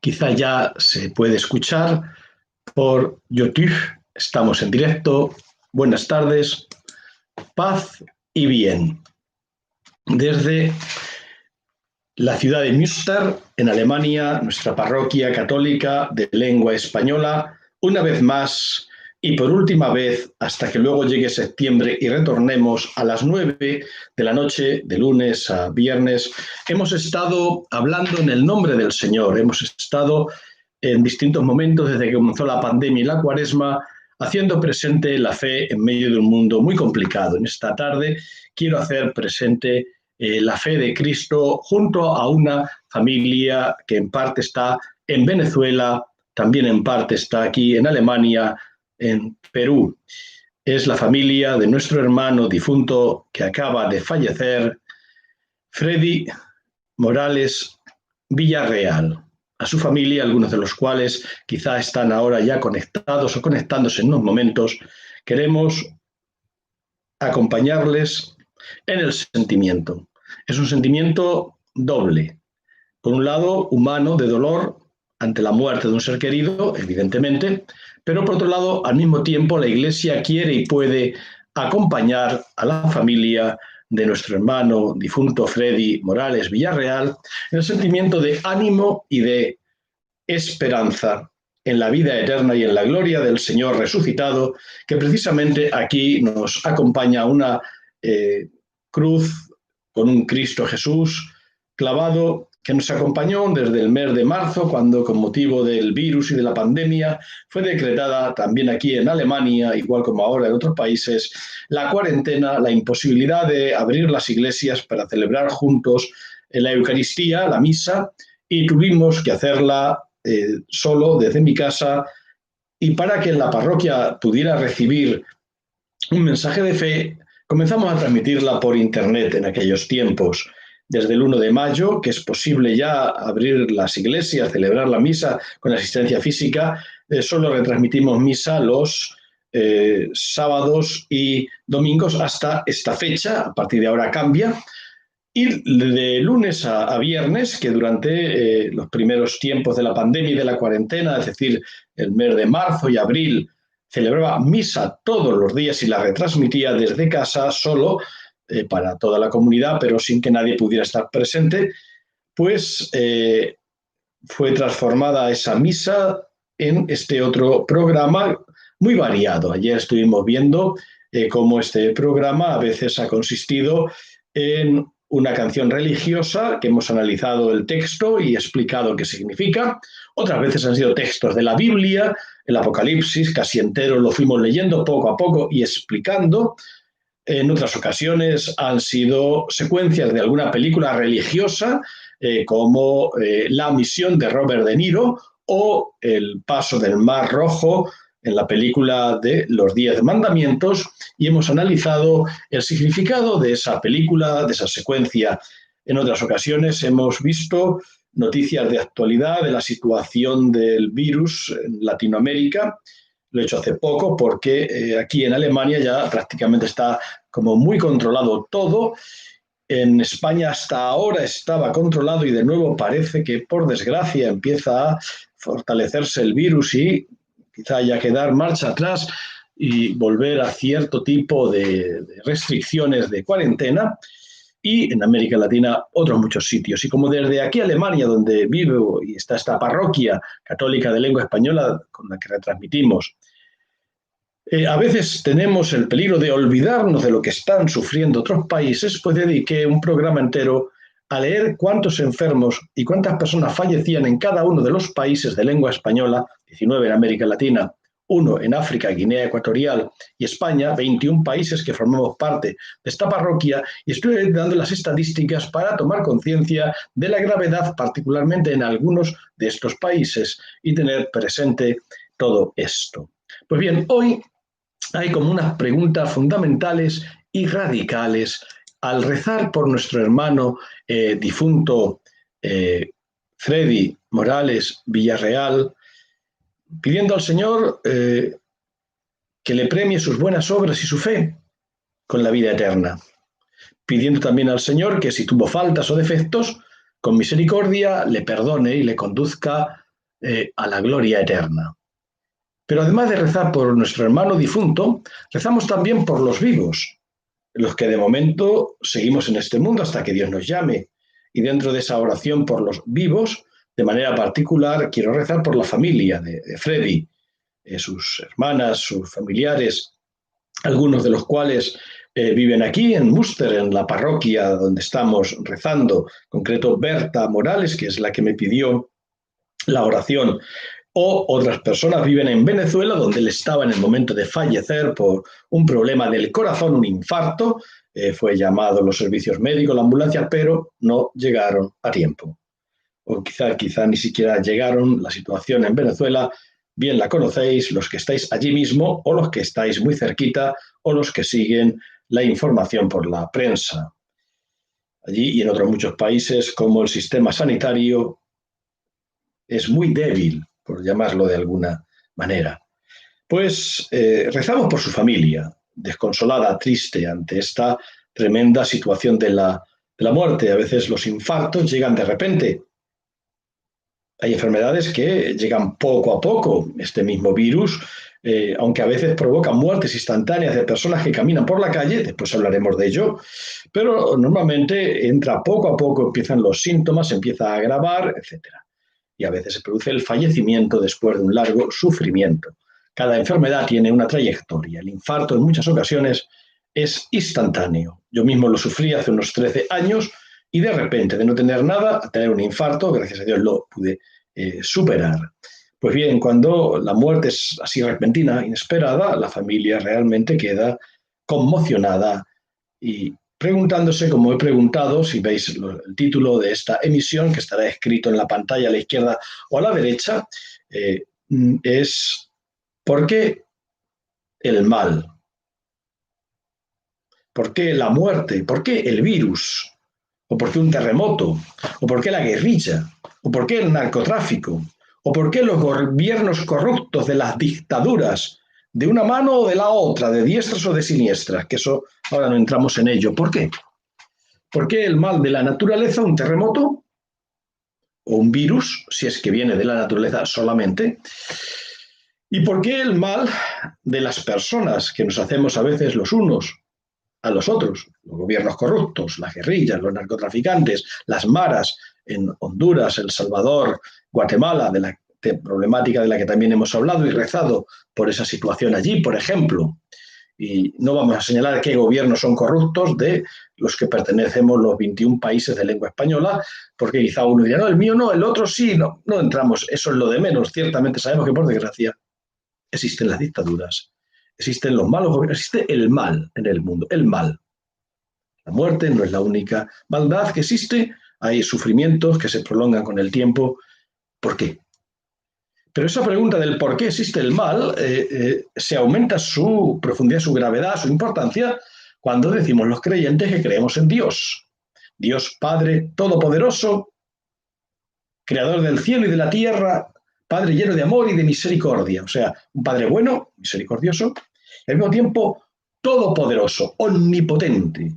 Quizá ya se puede escuchar por YouTube. Estamos en directo. Buenas tardes, paz y bien. Desde la ciudad de Münster, en Alemania, nuestra parroquia católica de lengua española, una vez más y por última vez hasta que luego llegue septiembre y retornemos a las 9 de la noche, de lunes a viernes, hemos estado hablando en el nombre del Señor, hemos estado en distintos momentos desde que comenzó la pandemia y la cuaresma, haciendo presente la fe en medio de un mundo muy complicado. En esta tarde quiero hacer presente la fe de Cristo junto a una familia que en parte está en Venezuela, también en parte está aquí en Alemania, en Perú. Es la familia de nuestro hermano difunto que acaba de fallecer, Freddy Morales Villarreal. A su familia, algunos de los cuales quizá están ahora ya conectados o conectándose en unos momentos, queremos acompañarles en el sentimiento. Es un sentimiento doble. Por un lado, humano, de dolor ante la muerte de un ser querido, evidentemente, pero por otro lado, al mismo tiempo, la Iglesia quiere y puede acompañar a la familia de nuestro hermano difunto Freddy Morales Villarreal en el sentimiento de ánimo y de esperanza en la vida eterna y en la gloria del Señor resucitado, que precisamente aquí nos acompaña una cruz con un Cristo Jesús clavado que nos acompañó desde el mes de marzo, cuando con motivo del virus y de la pandemia fue decretada también aquí en Alemania, igual como ahora en otros países, la cuarentena, la imposibilidad de abrir las iglesias para celebrar juntos la Eucaristía, la misa, y tuvimos que hacerla solo desde mi casa, y para que la parroquia pudiera recibir un mensaje de fe, comenzamos a transmitirla por internet en aquellos tiempos. Desde el 1 de mayo, que es posible ya abrir las iglesias, celebrar la misa con asistencia física, solo retransmitimos misa los sábados y domingos hasta esta fecha. A partir de ahora cambia. Y de lunes a viernes, que durante los primeros tiempos de la pandemia y de la cuarentena, es decir, el mes de marzo y abril, celebraba misa todos los días y la retransmitía desde casa solo para toda la comunidad, pero sin que nadie pudiera estar presente, pues fue transformada esa misa en este otro programa muy variado. Ayer estuvimos viendo cómo este programa a veces ha consistido en una canción religiosa que hemos analizado el texto y explicado qué significa. Otras veces han sido textos de la Biblia, el Apocalipsis, casi entero lo fuimos leyendo poco a poco y explicando. En otras ocasiones han sido secuencias de alguna película religiosa, como La misión de Robert De Niro o El paso del Mar Rojo, en la película de Los 10 Mandamientos, y hemos analizado el significado de esa película, de esa secuencia. En otras ocasiones hemos visto noticias de actualidad de la situación del virus en Latinoamérica. Lo he hecho hace poco porque aquí en Alemania ya prácticamente está como muy controlado todo. En España hasta ahora estaba controlado y de nuevo parece que por desgracia empieza a fortalecerse el virus y quizá haya que dar marcha atrás y volver a cierto tipo de restricciones de cuarentena. Y en América Latina otros muchos sitios. Y como desde aquí Alemania, donde vivo y está esta parroquia católica de lengua española con la que retransmitimos, a veces tenemos el peligro de olvidarnos de lo que están sufriendo otros países, pues dediqué un programa entero a leer cuántos enfermos y cuántas personas fallecían en cada uno de los países de lengua española, 19 en América Latina, 1 en África, Guinea Ecuatorial y España, 21 países que formamos parte de esta parroquia, y estoy dando las estadísticas para tomar conciencia de la gravedad, particularmente en algunos de estos países, y tener presente todo esto. Pues bien, hoy hay como unas preguntas fundamentales y radicales al rezar por nuestro hermano difunto Freddy Morales Villarreal, pidiendo al Señor que le premie sus buenas obras y su fe con la vida eterna, pidiendo también al Señor que si tuvo faltas o defectos, con misericordia le perdone y le conduzca a la gloria eterna. Pero además de rezar por nuestro hermano difunto, rezamos también por los vivos, los que de momento seguimos en este mundo hasta que Dios nos llame. Y dentro de esa oración por los vivos, de manera particular, quiero rezar por la familia de Freddy, sus hermanas, sus familiares, algunos de los cuales viven aquí en Múster, en la parroquia donde estamos rezando, en concreto Berta Morales, que es la que me pidió la oración, o otras personas viven en Venezuela, donde él estaba en el momento de fallecer por un problema del corazón, un infarto. Fue llamado a los servicios médicos, la ambulancia, pero no llegaron a tiempo. O quizá ni siquiera llegaron. La situación en Venezuela, bien la conocéis, los que estáis allí mismo, o los que estáis muy cerquita, o los que siguen la información por la prensa. Allí y en otros muchos países, como el sistema sanitario es muy débil, por llamarlo de alguna manera. Pues rezamos por su familia, desconsolada, triste ante esta tremenda situación de la muerte. A veces los infartos llegan de repente. Hay enfermedades que llegan poco a poco. Este mismo virus, aunque a veces provoca muertes instantáneas de personas que caminan por la calle, después hablaremos de ello, pero normalmente entra poco a poco, empiezan los síntomas, empieza a agravar, etcétera. Y a veces se produce el fallecimiento después de un largo sufrimiento. Cada enfermedad tiene una trayectoria. El infarto en muchas ocasiones es instantáneo. Yo mismo lo sufrí hace unos 13 años y de repente, de no tener nada, a tener un infarto, gracias a Dios lo pude superar. Pues bien, cuando la muerte es así repentina, inesperada, la familia realmente queda conmocionada y preguntándose, como he preguntado, si veis el título de esta emisión, que estará escrito en la pantalla a la izquierda o a la derecha, es ¿por qué el mal? ¿Por qué la muerte? ¿Por qué el virus? ¿O por qué un terremoto? ¿O por qué la guerrilla? ¿O por qué el narcotráfico? ¿O por qué los gobiernos corruptos de las dictaduras, de una mano o de la otra, de diestras o de siniestras? Que eso ahora no entramos en ello. ¿Por qué? ¿Por qué el mal de la naturaleza, un terremoto o un virus, si es que viene de la naturaleza solamente? ¿Y por qué el mal de las personas que nos hacemos a veces los unos a los otros? Los gobiernos corruptos, las guerrillas, los narcotraficantes, las maras en Honduras, El Salvador, Guatemala, de la problemática de la que también hemos hablado y rezado por esa situación allí, por ejemplo. Y no vamos a señalar qué gobiernos son corruptos de los que pertenecemos los 21 países de lengua española, porque quizá uno dirá, no, el mío no, el otro sí, no entramos, eso es lo de menos. Ciertamente sabemos que por desgracia existen las dictaduras, existen los malos gobiernos, existe el mal en el mundo, el mal. La muerte no es la única maldad que existe, hay sufrimientos que se prolongan con el tiempo. ¿Por qué? Pero esa pregunta del por qué existe el mal se aumenta su profundidad, su gravedad, su importancia, cuando decimos los creyentes que creemos en Dios. Dios Padre Todopoderoso, Creador del cielo y de la tierra, Padre lleno de amor y de misericordia. O sea, un Padre bueno, misericordioso, y al mismo tiempo todopoderoso, omnipotente.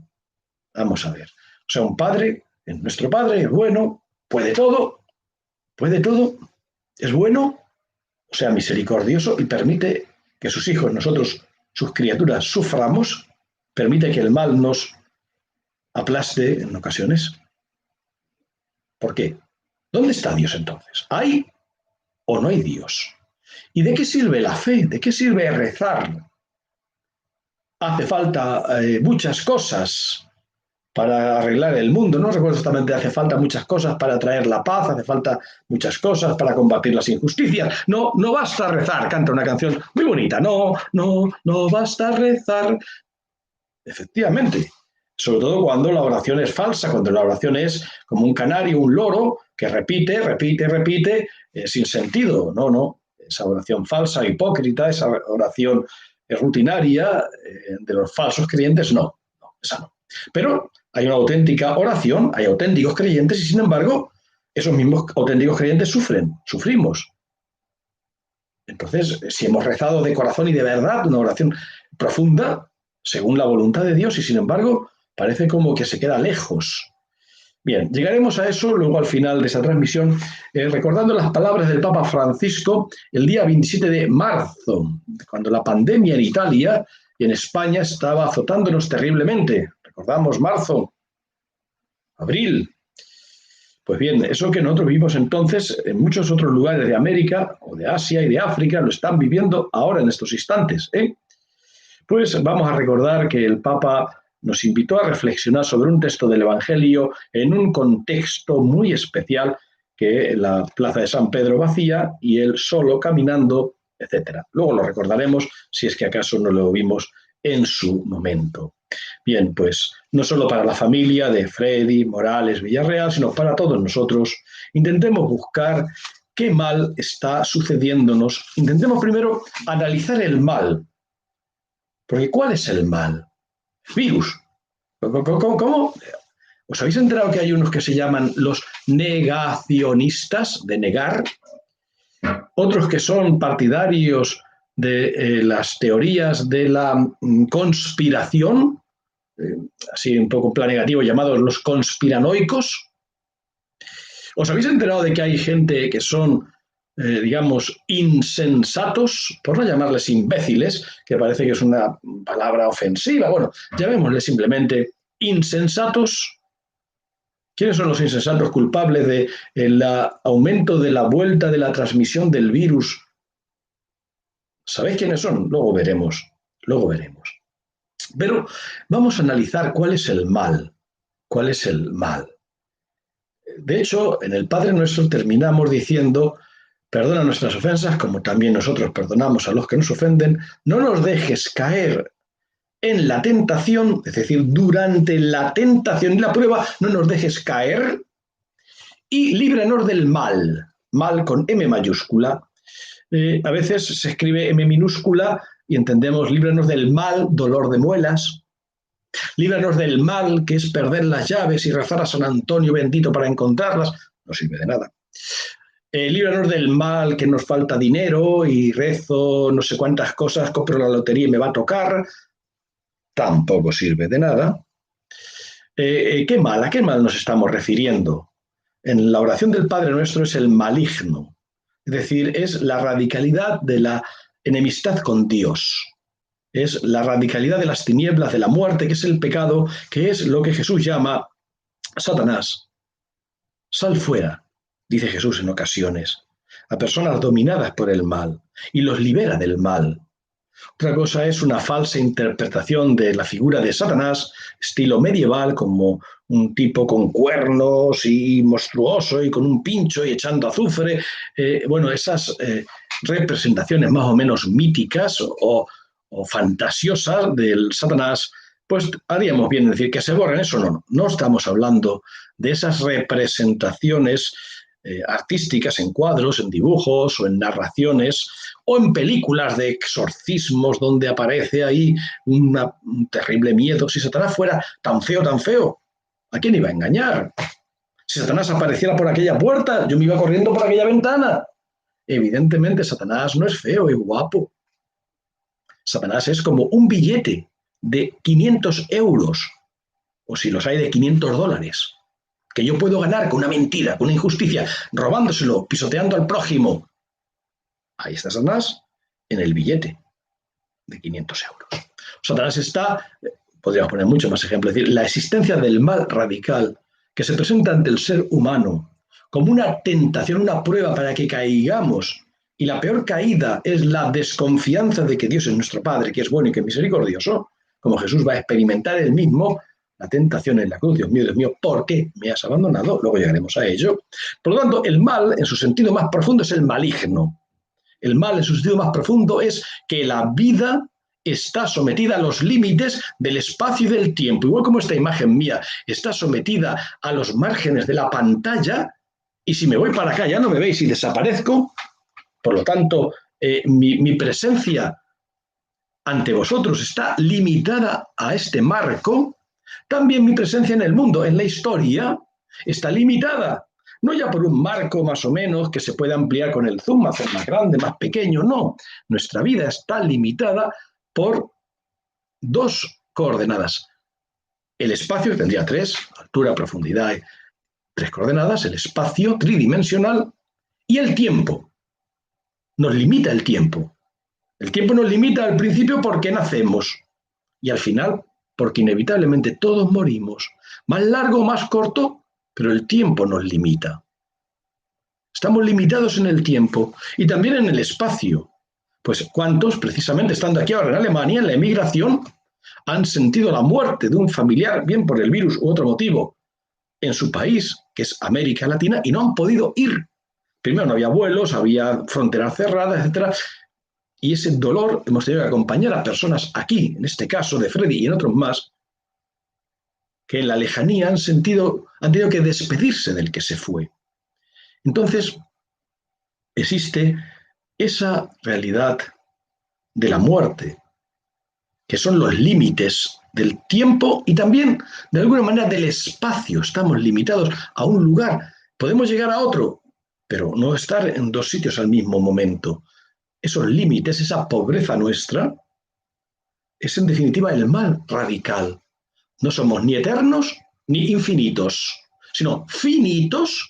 Vamos a ver. O sea, un Padre, nuestro Padre es bueno, puede todo, es bueno, o sea, misericordioso y permite que sus hijos, nosotros, sus criaturas, suframos, permite que el mal nos aplaste en ocasiones. ¿Por qué? ¿Dónde está Dios entonces? ¿Hay o no hay Dios? ¿Y de qué sirve la fe? ¿De qué sirve rezar? Hace falta muchas cosas para arreglar el mundo. No recuerdo exactamente, hace falta muchas cosas para traer la paz, hace falta muchas cosas para combatir las injusticias. No basta rezar, canta una canción muy bonita. No basta rezar. Efectivamente, sobre todo cuando la oración es falsa, cuando la oración es como un canario, un loro, que repite, sin sentido. No, esa oración falsa, hipócrita, esa oración rutinaria de los falsos creyentes, no, esa no. Pero hay una auténtica oración, hay auténticos creyentes y sin embargo esos mismos auténticos creyentes sufrimos. Entonces, si hemos rezado de corazón y de verdad una oración profunda, según la voluntad de Dios, y sin embargo parece como que se queda lejos. Bien, llegaremos a eso luego al final de esta transmisión, recordando las palabras del Papa Francisco el día 27 de marzo, cuando la pandemia en Italia y en España estaba azotándonos terriblemente. Recordamos marzo, abril. Pues bien, eso que nosotros vivimos entonces, en muchos otros lugares de América o de Asia y de África lo están viviendo ahora en estos instantes. Pues vamos a recordar que el Papa nos invitó a reflexionar sobre un texto del Evangelio en un contexto muy especial, que la plaza de San Pedro vacía y él solo caminando, etc. Luego lo recordaremos si es que acaso no lo vimos en su momento. Bien, pues no solo para la familia de Freddy, Morales, Villarreal, sino para todos nosotros, intentemos buscar qué mal está sucediéndonos. Intentemos primero analizar el mal. Porque ¿cuál es el mal? Virus. ¿Cómo? ¿Os habéis enterado que hay unos que se llaman los negacionistas, de negar? Otros que son partidarios de las teorías de la conspiración, así un poco en plan negativo, llamados los conspiranoicos. ¿Os habéis enterado de que hay gente que son, digamos, insensatos, por no llamarles imbéciles, que parece que es una palabra ofensiva? Bueno, llamémosles simplemente insensatos. ¿Quiénes son los insensatos culpables del aumento de la vuelta de la transmisión del virus? ¿Sabéis quiénes son? Luego veremos, luego veremos. Pero vamos a analizar cuál es el mal. ¿Cuál es el mal? De hecho, en el Padre Nuestro terminamos diciendo: perdona nuestras ofensas, como también nosotros perdonamos a los que nos ofenden. No nos dejes caer en la tentación, es decir, durante la tentación y la prueba, no nos dejes caer, y líbranos del mal. Mal con M mayúscula. A veces se escribe M minúscula y entendemos líbranos del mal, dolor de muelas. Líbranos del mal, que es perder las llaves y rezar a San Antonio bendito para encontrarlas. No sirve de nada. Líbranos del mal, que nos falta dinero y rezo no sé cuántas cosas, compro la lotería y me va a tocar. Tampoco sirve de nada. ¿Qué mal? ¿A qué mal nos estamos refiriendo? En la oración del Padre Nuestro es el maligno. Es decir, es la radicalidad de la enemistad con Dios. Es la radicalidad de las tinieblas, de la muerte, que es el pecado, que es lo que Jesús llama Satanás. Sal fuera, dice Jesús en ocasiones, a personas dominadas por el mal y los libera del mal. Otra cosa es una falsa interpretación de la figura de Satanás, estilo medieval, como un tipo con cuernos y monstruoso y con un pincho y echando azufre. Bueno, esas representaciones más o menos míticas o fantasiosas del Satanás, pues haríamos bien en decir que se borren. Eso no estamos hablando de esas representaciones artísticas en cuadros, en dibujos o en narraciones o en películas de exorcismos donde aparece ahí un terrible miedo. Si Satanás fuera tan feo, ¿a quién iba a engañar? Si Satanás apareciera por aquella puerta, yo me iba corriendo por aquella ventana. Evidentemente Satanás no es feo, es guapo. Satanás es como un billete de 500 euros, o si los hay de $500, que yo puedo ganar con una mentira, con una injusticia, robándoselo, pisoteando al prójimo. Ahí está Satanás en el billete de 500 euros. Satanás está, podríamos poner muchos más ejemplos, es decir, la existencia del mal radical que se presenta ante el ser humano como una tentación, una prueba para que caigamos. Y la peor caída es la desconfianza de que Dios es nuestro Padre, que es bueno y que es misericordioso, como Jesús va a experimentar él mismo la tentación en la cruz. Dios mío, ¿por qué me has abandonado? Luego llegaremos a ello. Por lo tanto, el mal, en su sentido más profundo, es el maligno. El mal, en su sentido más profundo, es que la vida está sometida a los límites del espacio y del tiempo. Igual como esta imagen mía está sometida a los márgenes de la pantalla, y si me voy para acá ya no me veis y desaparezco. Por lo tanto, mi presencia ante vosotros está limitada a este marco. También mi presencia en el mundo, en la historia, está limitada. No ya por un marco más o menos que se puede ampliar con el zoom, hacer más grande, más pequeño, no. Nuestra vida está limitada por dos coordenadas. El espacio, que tendría tres, altura, profundidad, tres coordenadas, el espacio tridimensional y el tiempo. Nos limita el tiempo. El tiempo nos limita al principio porque nacemos y al final porque inevitablemente todos morimos. Más largo o más corto, pero el tiempo nos limita. Estamos limitados en el tiempo y también en el espacio. Pues cuántos, precisamente estando aquí ahora en Alemania, en la emigración, han sentido la muerte de un familiar, bien por el virus u otro motivo, en su país, que es América Latina, y no han podido ir. Primero no había vuelos, había fronteras cerradas, etc. Y ese dolor hemos tenido que acompañar a personas aquí, en este caso de Freddy y en otros más, que en la lejanía han tenido que despedirse del que se fue. Entonces, existe esa realidad de la muerte, que son los límites del tiempo y también, de alguna manera, del espacio. Estamos limitados a un lugar. Podemos llegar a otro, pero no estar en dos sitios al mismo momento. Esos límites, esa pobreza nuestra, es en definitiva el mal radical. No somos ni eternos ni infinitos, sino finitos,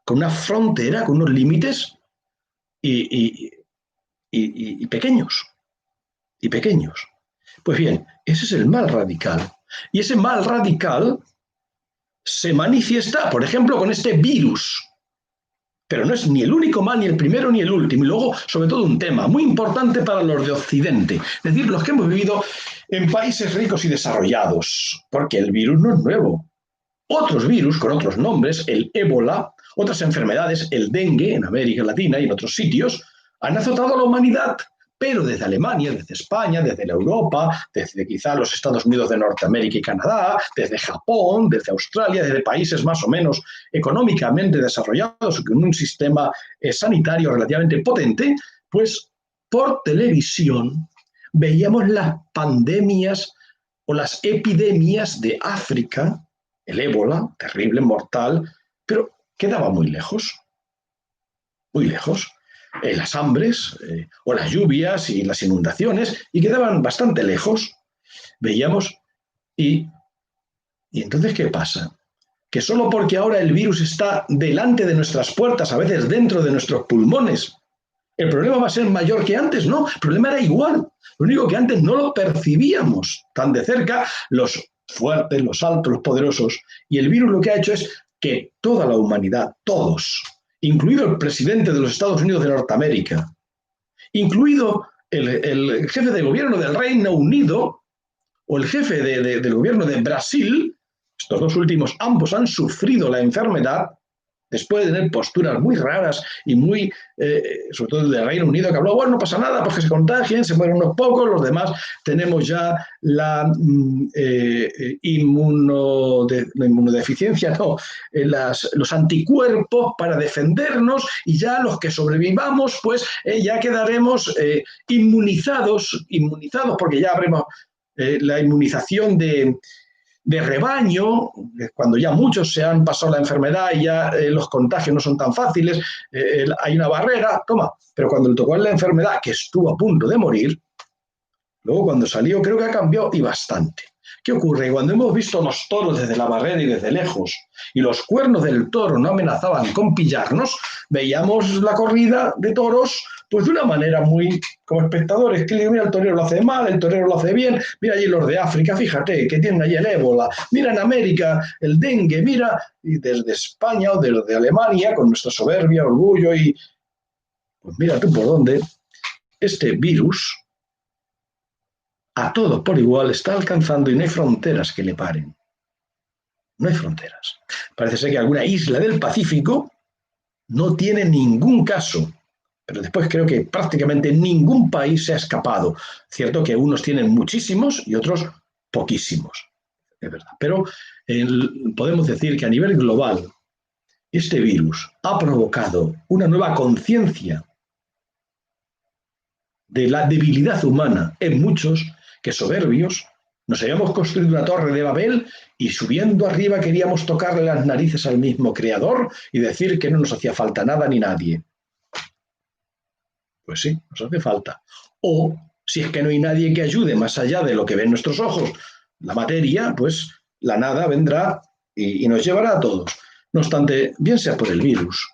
con una frontera, con unos límites y pequeños. Y pequeños. Pues bien, ese es el mal radical. Y ese mal radical se manifiesta, por ejemplo, con este virus. Pero no es ni el único mal, ni el primero, ni el último. Y luego, sobre todo, un tema muy importante para los de Occidente, es decir, los que hemos vivido en países ricos y desarrollados, porque el virus no es nuevo. Otros virus con otros nombres, el ébola, otras enfermedades, el dengue en América Latina y en otros sitios, han azotado a la humanidad, pero desde Alemania, desde España, desde la Europa, desde quizá los Estados Unidos de Norteamérica y Canadá, desde Japón, desde Australia, desde países más o menos económicamente desarrollados, con un sistema sanitario relativamente potente, pues por televisión veíamos las pandemias o las epidemias de África, el ébola, terrible, mortal, pero quedaba muy lejos, muy lejos. Las hambres o las lluvias y las inundaciones, y quedaban bastante lejos. Veíamos, y entonces, ¿qué pasa? Que solo porque ahora el virus está delante de nuestras puertas, a veces dentro de nuestros pulmones, el problema va a ser mayor que antes. No, el problema era igual. Lo único que antes no lo percibíamos tan de cerca, los fuertes, los altos, los poderosos. Y el virus lo que ha hecho es que toda la humanidad, todos, incluido el presidente de los Estados Unidos de Norteamérica, incluido el jefe de gobierno del Reino Unido o el jefe del gobierno de Brasil, estos dos últimos, ambos han sufrido la enfermedad después de tener posturas muy raras y muy, sobre todo del Reino Unido, que habló, bueno, no pasa nada, pues que se contagien, se mueren unos pocos, los demás tenemos ya la inmunodeficiencia, no, los anticuerpos para defendernos y ya los que sobrevivamos, pues ya quedaremos inmunizados, porque ya habremos la inmunización de rebaño, cuando ya muchos se han pasado la enfermedad y ya los contagios no son tan fáciles, hay una barrera, toma, pero cuando le tocó la enfermedad, que estuvo a punto de morir, luego cuando salió creo que ha cambiado y bastante. ¿Qué ocurre? Cuando hemos visto los toros desde la barrera y desde lejos, y los cuernos del toro no amenazaban con pillarnos, veíamos la corrida de toros pues de una manera muy, como espectadores, que mira, el torero lo hace mal, el torero lo hace bien, mira allí los de África, fíjate, que tienen allí el ébola, mira en América el dengue, mira, y desde España o desde Alemania, con nuestra soberbia, orgullo y, pues mira tú por dónde, este virus a todos por igual está alcanzando y no hay fronteras que le paren. No hay fronteras. Parece ser que alguna isla del Pacífico no tiene ningún caso, pero después creo que prácticamente ningún país se ha escapado. Cierto que unos tienen muchísimos y otros poquísimos, es verdad. Pero podemos decir que a nivel global este virus ha provocado una nueva conciencia de la debilidad humana en muchos que soberbios nos habíamos construido una torre de Babel y subiendo arriba queríamos tocarle las narices al mismo creador y decir que no nos hacía falta nada ni nadie. Pues sí, nos hace falta. O si es que no hay nadie que ayude más allá de lo que ven nuestros ojos, la materia, pues la nada vendrá y nos llevará a todos. No obstante, bien sea por el virus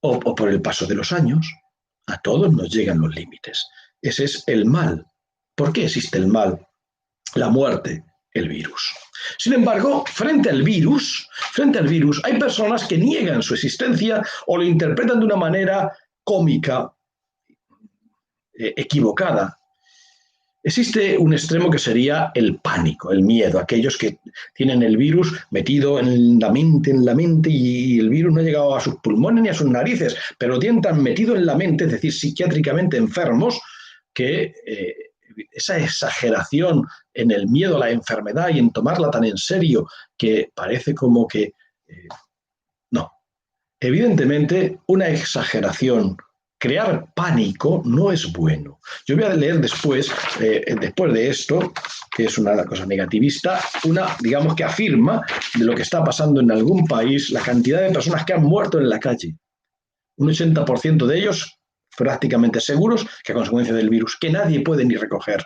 o por el paso de los años, a todos nos llegan los límites. Ese es el mal. ¿Por qué existe el mal? La muerte, el virus. Sin embargo, frente al virus, hay personas que niegan su existencia o lo interpretan de una manera cómica, equivocada. Existe un extremo que sería el pánico, el miedo, aquellos que tienen el virus metido en la mente, y el virus no ha llegado a sus pulmones ni a sus narices, pero lo tienen tan metido en la mente, es decir, psiquiátricamente enfermos, que esa exageración en el miedo a la enfermedad y en tomarla tan en serio que parece como que no. Evidentemente, una exageración, crear pánico no es bueno. Yo voy a leer después de esto, que es una cosa negativista, digamos, que afirma de lo que está pasando en algún país, la cantidad de personas que han muerto en la calle. Un 80% de ellos prácticamente seguros que a consecuencia del virus, que nadie puede ni recoger,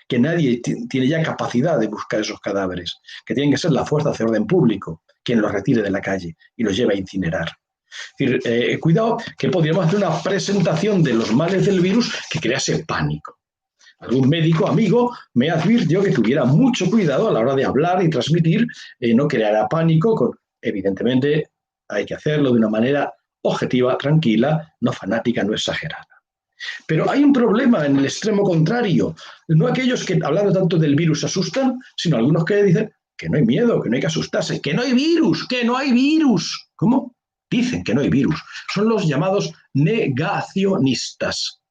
que nadie tiene ya capacidad de buscar esos cadáveres, que tienen que ser la fuerza de orden público quien los retire de la calle y los lleve a incinerar. Es decir, cuidado, que podríamos hacer una presentación de los males del virus que crease pánico. Algún médico amigo me advirtió que tuviera mucho cuidado a la hora de hablar y transmitir, no creara pánico. Evidentemente, hay que hacerlo de una manera objetiva, tranquila, no fanática, no exagerada. Pero hay un problema en el extremo contrario. No aquellos que, hablando tanto del virus, se asustan, sino algunos que dicen que no hay miedo, que no hay que asustarse, que no hay virus, que no hay virus. ¿Cómo? Dicen que no hay virus. Son los llamados negacionistas.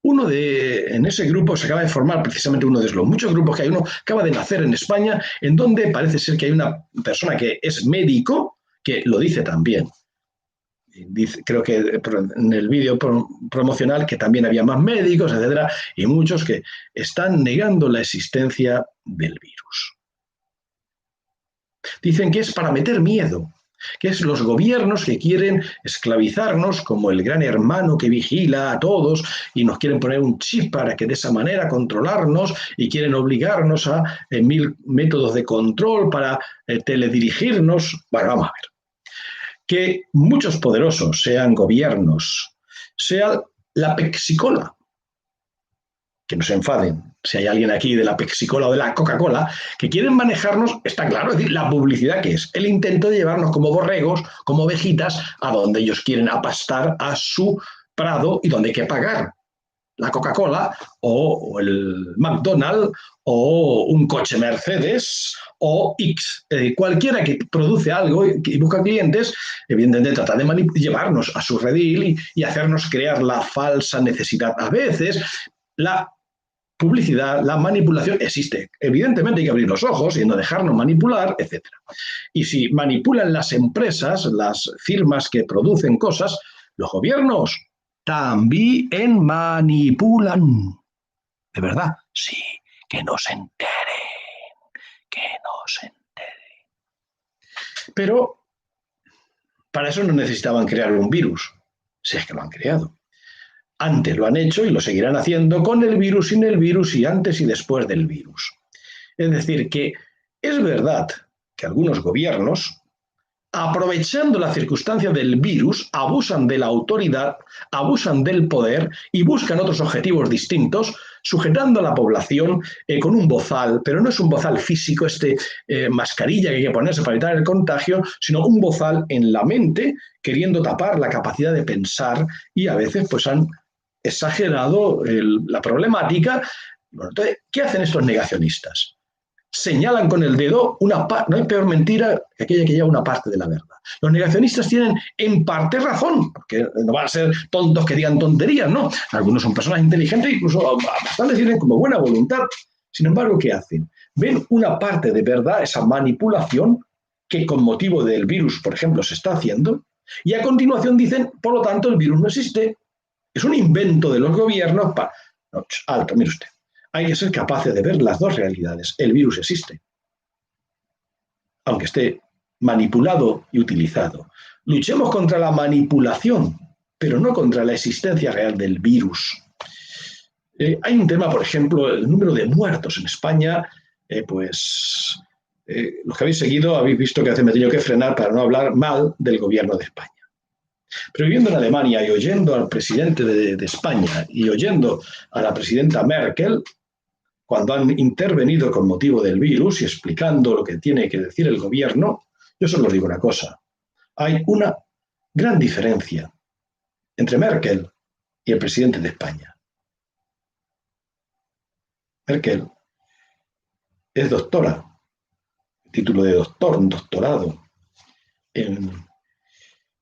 En ese grupo se acaba de formar precisamente uno de los muchos grupos que hay. Uno acaba de nacer en España, en donde parece ser que hay una persona que es médico, que lo dice también. Creo que en el vídeo promocional que también había más médicos, etcétera, y muchos que están negando la existencia del virus. Dicen que es para meter miedo, que es los gobiernos que quieren esclavizarnos como el gran hermano que vigila a todos y nos quieren poner un chip para que de esa manera controlarnos y quieren obligarnos a 1000 métodos de control para teledirigirnos. Bueno, vamos a ver. Que muchos poderosos, sean gobiernos, sea la Pepsi-Cola, que no se enfaden, si hay alguien aquí de la Pepsi-Cola o de la Coca-Cola, que quieren manejarnos, está claro, es decir, la publicidad que es el intento de llevarnos como borregos, como ovejitas, a donde ellos quieren apastar a su prado y donde hay que pagar. La Coca-Cola o el McDonald's o un coche Mercedes o X. Cualquiera que produce algo y busca clientes, evidentemente trata de llevarnos a su redil y hacernos crear la falsa necesidad. A veces la publicidad, la manipulación existe. Evidentemente hay que abrir los ojos y no dejarnos manipular, etc. Y si manipulan las empresas, las firmas que producen cosas, los gobiernos también manipulan. ¿De verdad? Sí, que no se enteren, que no se enteren. Pero para eso no necesitaban crear un virus, si es que lo han creado. Antes lo han hecho y lo seguirán haciendo con el virus, sin el virus y antes y después del virus. Es decir, que es verdad que algunos gobiernos, aprovechando la circunstancia del virus, abusan de la autoridad, abusan del poder y buscan otros objetivos distintos, sujetando a la población con un bozal, pero no es un bozal físico, mascarilla que hay que ponerse para evitar el contagio, sino un bozal en la mente, queriendo tapar la capacidad de pensar, y a veces pues han exagerado la problemática. Bueno, entonces, ¿qué hacen estos negacionistas? Señalan con el dedo una parte, no hay peor mentira que aquella que lleva una parte de la verdad. Los negacionistas tienen en parte razón, porque no van a ser tontos que digan tonterías, ¿no? Algunos son personas inteligentes, incluso bastantes tienen como buena voluntad. Sin embargo, ¿qué hacen? Ven una parte de verdad, esa manipulación que con motivo del virus, por ejemplo, se está haciendo, y a continuación dicen, por lo tanto, el virus no existe, es un invento de los gobiernos para... No, alto, mire usted. Hay que ser capaces de ver las dos realidades. El virus existe, aunque esté manipulado y utilizado. Luchemos contra la manipulación, pero no contra la existencia real del virus. Hay un tema, por ejemplo, el número de muertos en España, los que habéis seguido habéis visto que me he tenido que frenar para no hablar mal del gobierno de España. Pero viviendo en Alemania y oyendo al presidente de España y oyendo a la presidenta Merkel, cuando han intervenido con motivo del virus y explicando lo que tiene que decir el gobierno, yo solo os digo una cosa. Hay una gran diferencia entre Merkel y el presidente de España. Merkel es doctora, título de doctor, un doctorado en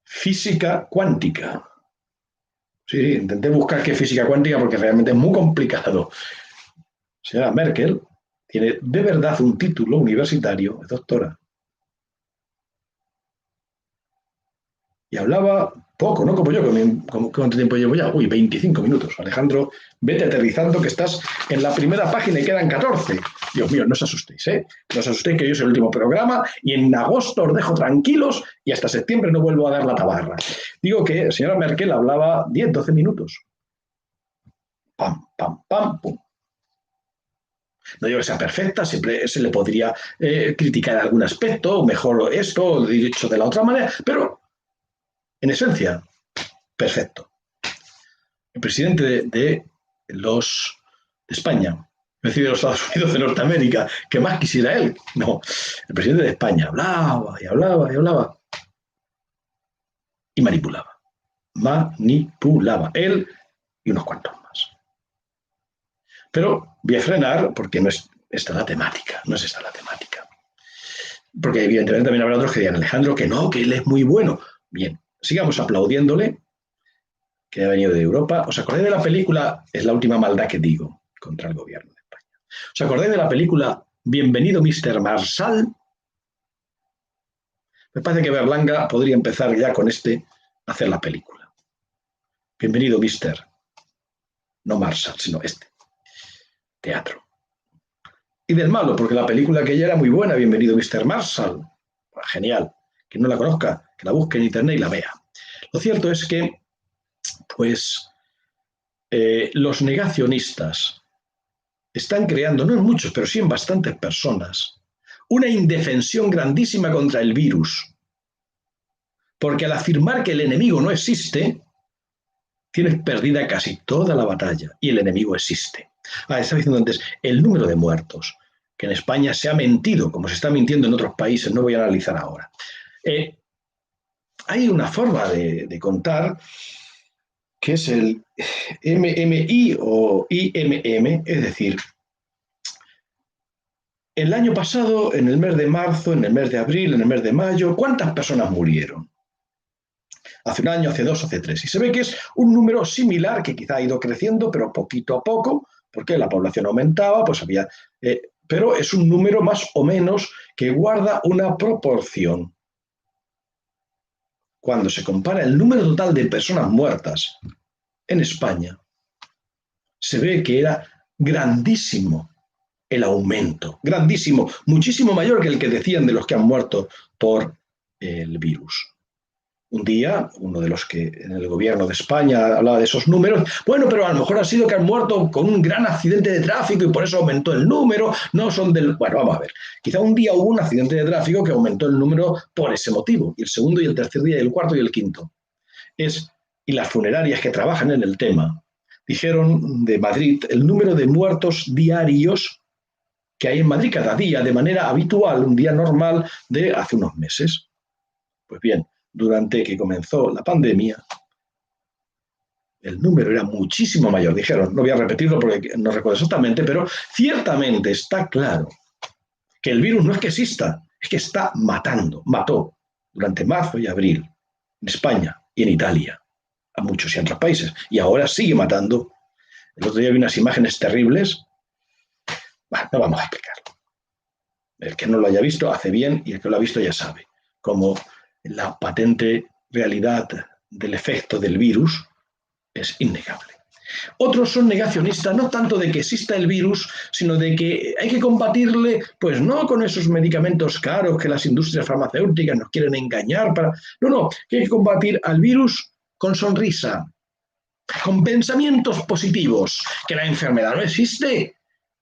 física cuántica. Sí, intenté buscar qué es física cuántica porque realmente es muy complicado. Señora Merkel tiene de verdad un título universitario, es doctora. Y hablaba poco, no como yo, ¿cuánto tiempo llevo ya? Uy, 25 minutos. Alejandro, vete aterrizando que estás en la primera página y quedan 14. Dios mío, no os asustéis, ¿eh? No os asustéis que yo soy el último programa y en agosto os dejo tranquilos y hasta septiembre no vuelvo a dar la tabarra. Digo que señora Merkel hablaba 10, 12 minutos. Pam, pam, pam, pum. No digo que sea perfecta, siempre se le podría criticar algún aspecto, mejor esto, dicho de la otra manera, pero en esencia, perfecto. El presidente de España, es decir, de los Estados Unidos de Norteamérica, ¿qué más quisiera él? No, el presidente de España hablaba y hablaba y hablaba y manipulaba. Manipulaba, él y unos cuantos más. Pero voy a frenar porque no es esta la temática, no es esta la temática. Porque evidentemente también habrá otros que digan, Alejandro, que no, que él es muy bueno. Bien, sigamos aplaudiéndole, que ha venido de Europa. ¿Os acordáis de la película? Es la última maldad que digo contra el gobierno de España. ¿Os acordáis de la película Bienvenido Mr. Marshall? Me parece que Berlanga podría empezar ya con a hacer la película. Bienvenido Mr. No Marshall, sino teatro. Y del malo, porque la película aquella era muy buena, Bienvenido Mr. Marshall. Genial. Quien no la conozca, que la busque en internet y la vea. Lo cierto es que, pues, los negacionistas están creando, no en muchos, pero sí en bastantes personas, una indefensión grandísima contra el virus. Porque al afirmar que el enemigo no existe, tienes perdida casi toda la batalla y el enemigo existe. Estaba diciendo antes, el número de muertos, que en España se ha mentido, como se está mintiendo en otros países, no voy a analizar ahora. Hay una forma de contar que es el MMI o IMM, es decir, el año pasado, en el mes de marzo, en el mes de abril, en el mes de mayo, ¿cuántas personas murieron? Hace un año, hace dos, hace tres. Y se ve que es un número similar que quizá ha ido creciendo, pero poquito a poco, porque la población aumentaba, pues había... pero es un número más o menos que guarda una proporción. Cuando se compara el número total de personas muertas en España, se ve que era grandísimo el aumento, grandísimo, muchísimo mayor que el que decían de los que han muerto por el virus. Un día, uno de los que en el gobierno de España hablaba de esos números, bueno, pero a lo mejor ha sido que han muerto con un gran accidente de tráfico y por eso aumentó el número, no son del... Bueno, vamos a ver, quizá un día hubo un accidente de tráfico que aumentó el número por ese motivo, y el segundo y el tercer día, y el cuarto y el quinto. Y las funerarias que trabajan en el tema dijeron de Madrid el número de muertos diarios que hay en Madrid cada día, de manera habitual, un día normal de hace unos meses. Pues bien, durante que comenzó la pandemia, el número era muchísimo mayor. Dijeron, no voy a repetirlo porque no recuerdo exactamente, pero ciertamente está claro que el virus no es que exista, es que está matando, mató durante marzo y abril en España y en Italia, a muchos y a otros países, y ahora sigue matando. El otro día vi unas imágenes terribles. Bueno, no vamos a explicarlo. El que no lo haya visto hace bien y el que lo ha visto ya sabe cómo la patente realidad del efecto del virus es innegable. Otros son negacionistas no tanto de que exista el virus, sino de que hay que combatirle, pues no con esos medicamentos caros que las industrias farmacéuticas nos quieren engañar para... No, que hay que combatir al virus con sonrisa, con pensamientos positivos, que la enfermedad no existe,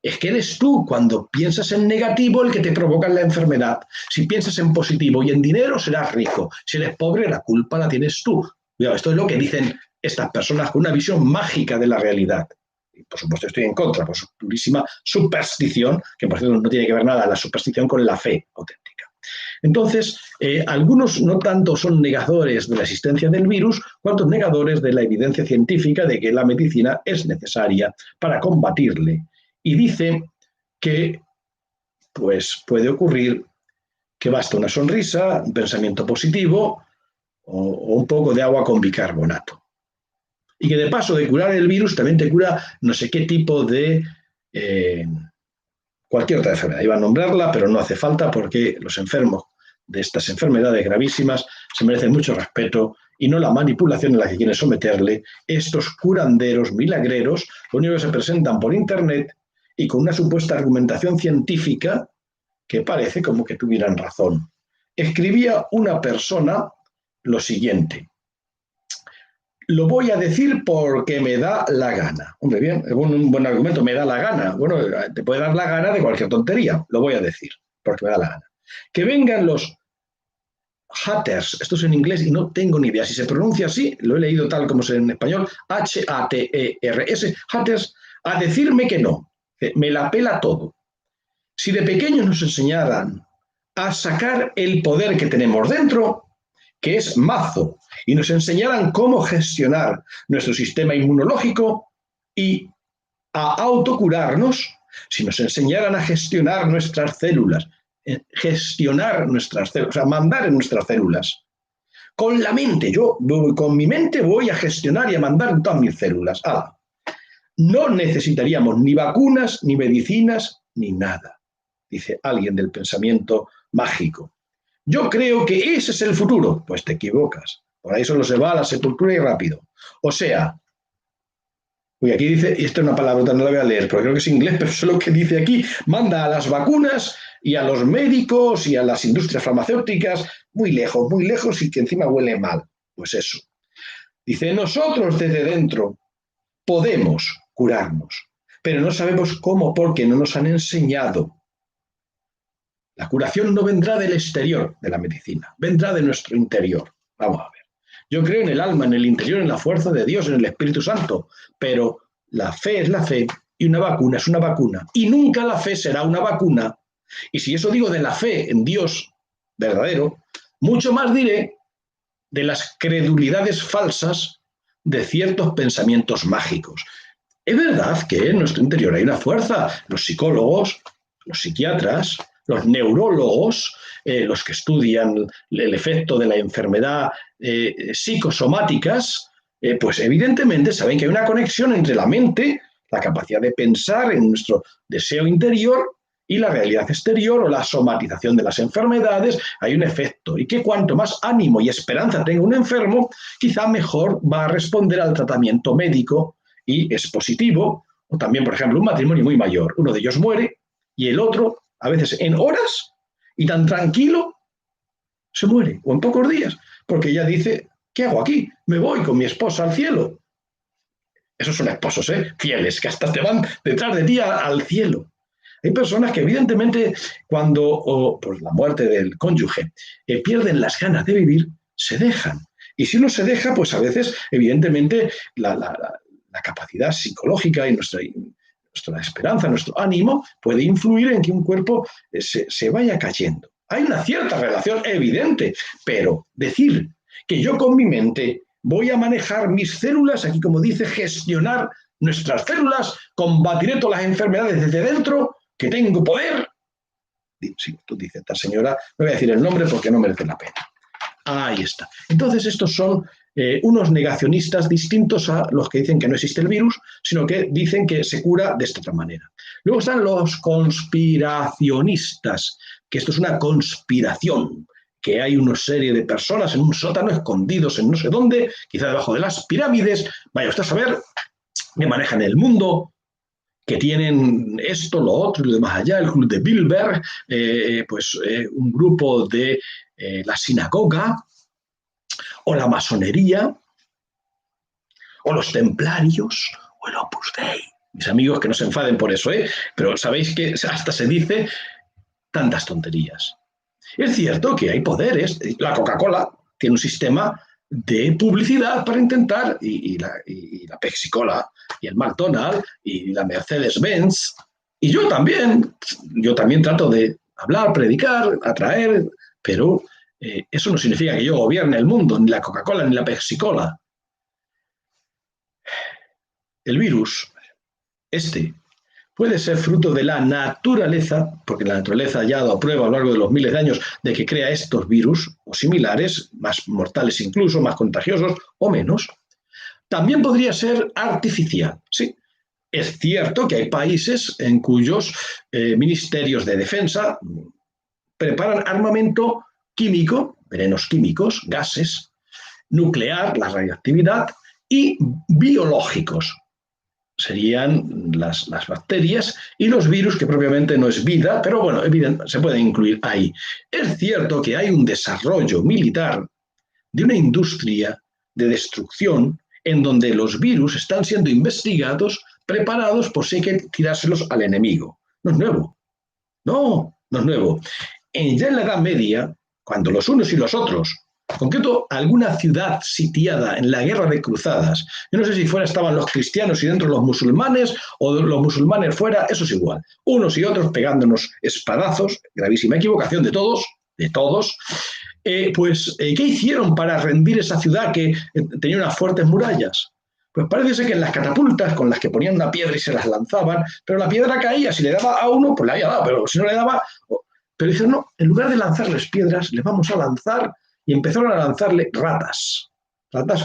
Es que eres tú, cuando piensas en negativo, el que te provoca la enfermedad. Si piensas en positivo y en dinero, serás rico. Si eres pobre, la culpa la tienes tú. Esto es lo que dicen estas personas con una visión mágica de la realidad. Y por supuesto estoy en contra, por su purísima superstición, que por cierto no tiene que ver nada la superstición con la fe auténtica. Entonces, algunos no tanto son negadores de la existencia del virus, cuanto negadores de la evidencia científica de que la medicina es necesaria para combatirle. Y dice que pues, puede ocurrir que basta una sonrisa, un pensamiento positivo o un poco de agua con bicarbonato. Y que de paso de curar el virus también te cura no sé qué tipo de cualquier otra enfermedad. Iba a nombrarla, pero no hace falta porque los enfermos de estas enfermedades gravísimas se merecen mucho respeto y no la manipulación en la que quieren someterle estos curanderos milagreros, lo único que se presentan por internet y con una supuesta argumentación científica que parece como que tuvieran razón. Escribía una persona lo siguiente: lo voy a decir porque me da la gana. Hombre, bien, es un buen argumento, me da la gana. Bueno, te puede dar la gana de cualquier tontería, lo voy a decir porque me da la gana. Que vengan los haters, esto es en inglés y no tengo ni idea si se pronuncia así, lo he leído tal como es en español, H-A-T-E-R-S, haters, a decirme que no, que me la pela todo. Si de pequeños nos enseñaran a sacar el poder que tenemos dentro, que es mazo, y nos enseñaran cómo gestionar nuestro sistema inmunológico y a autocurarnos, si nos enseñaran a gestionar nuestras células, o sea, mandar en nuestras células, con la mente, yo con mi mente voy a gestionar y a mandar en todas mis células. No necesitaríamos ni vacunas, ni medicinas, ni nada, dice alguien del pensamiento mágico. Yo creo que ese es el futuro. Pues te equivocas. Por ahí solo se va a la sepultura y rápido. O sea, aquí dice, y esta es una palabrota, no la voy a leer, porque creo que es inglés, pero eso es lo que dice aquí, manda a las vacunas y a los médicos y a las industrias farmacéuticas muy lejos y que encima huele mal. Pues eso. Dice, nosotros desde dentro podemos curarnos, pero no sabemos cómo porque no nos han enseñado. La curación no vendrá del exterior de la medicina, vendrá de nuestro interior. Vamos a ver. Yo creo en el alma, en el interior, en la fuerza de Dios, en el Espíritu Santo, pero la fe es la fe y una vacuna es una vacuna. Y nunca la fe será una vacuna. Y si eso digo de la fe en Dios verdadero, mucho más diré de las credulidades falsas de ciertos pensamientos mágicos. Es verdad que en nuestro interior hay una fuerza. Los psicólogos, los psiquiatras, los neurólogos, los que estudian el efecto de la enfermedad psicosomáticas, pues evidentemente saben que hay una conexión entre la mente, la capacidad de pensar en nuestro deseo interior y la realidad exterior o la somatización de las enfermedades. Hay un efecto y que cuanto más ánimo y esperanza tenga un enfermo, quizá mejor va a responder al tratamiento médico y es positivo. O también, por ejemplo, un matrimonio muy mayor, uno de ellos muere y el otro, a veces en horas y tan tranquilo, se muere, o en pocos días, porque ella dice, ¿qué hago aquí? Me voy con mi esposa al cielo. Esos son esposos, fieles, que hasta te van detrás de ti al cielo. Hay personas que evidentemente cuando, por la muerte del cónyuge, pierden las ganas de vivir, se dejan. Y si uno se deja, pues a veces, evidentemente, la capacidad psicológica y nuestra esperanza, nuestro ánimo, puede influir en que un cuerpo se vaya cayendo. Hay una cierta relación evidente, pero decir que yo con mi mente voy a manejar mis células, aquí como dice, gestionar nuestras células, combatiré todas las enfermedades desde dentro, que tengo poder. Sí, tú dices, esta señora, no voy a decir el nombre porque no merece la pena. Ahí está. Entonces estos son unos negacionistas distintos a los que dicen que no existe el virus, sino que dicen que se cura de esta otra manera. Luego están los conspiracionistas, que esto es una conspiración, que hay una serie de personas en un sótano escondidos en no sé dónde, quizá debajo de las pirámides, vaya usted a saber, que manejan el mundo, que tienen esto, lo otro y lo demás allá, el club de Bilderberg, un grupo de la sinagoga, o la masonería, o los templarios, o el Opus Dei. Mis amigos que no se enfaden por eso, ¿eh? Pero sabéis que hasta se dice tantas tonterías. Es cierto que hay poderes. La Coca-Cola tiene un sistema de publicidad para intentar, y la Pepsi-Cola, y el McDonald's, y la Mercedes-Benz, y yo también trato de hablar, predicar, atraer, pero eso no significa que yo gobierne el mundo, ni la Coca-Cola, ni la Pepsi-Cola. El virus, este, puede ser fruto de la naturaleza, porque la naturaleza ya ha dado prueba a lo largo de los miles de años de que crea estos virus o similares, más mortales incluso, más contagiosos o menos. También podría ser artificial, sí. Es cierto que hay países en cuyos ministerios de defensa preparan armamento químico, venenos químicos, gases, nuclear, la radioactividad, y biológicos, serían las bacterias y los virus, que propiamente no es vida, pero bueno, se pueden incluir ahí. Es cierto que hay un desarrollo militar de una industria de destrucción en donde los virus están siendo investigados, preparados por si hay que tirárselos al enemigo. No es nuevo. No es nuevo. Ya en la Edad Media, cuando los unos y los otros, en concreto alguna ciudad sitiada en la guerra de cruzadas, yo no sé si fuera estaban los cristianos y dentro los musulmanes, o los musulmanes fuera, eso es igual, unos y otros pegándonos espadazos, gravísima equivocación de todos, ¿qué hicieron para rendir esa ciudad que tenía unas fuertes murallas? Pues parece que en las catapultas con las que ponían una piedra y se las lanzaban, pero la piedra caía, si le daba a uno, pues le había dado, pero si no le daba... Pero dicen, no, en lugar de lanzarles piedras, les vamos a lanzar, y empezaron a lanzarle ratas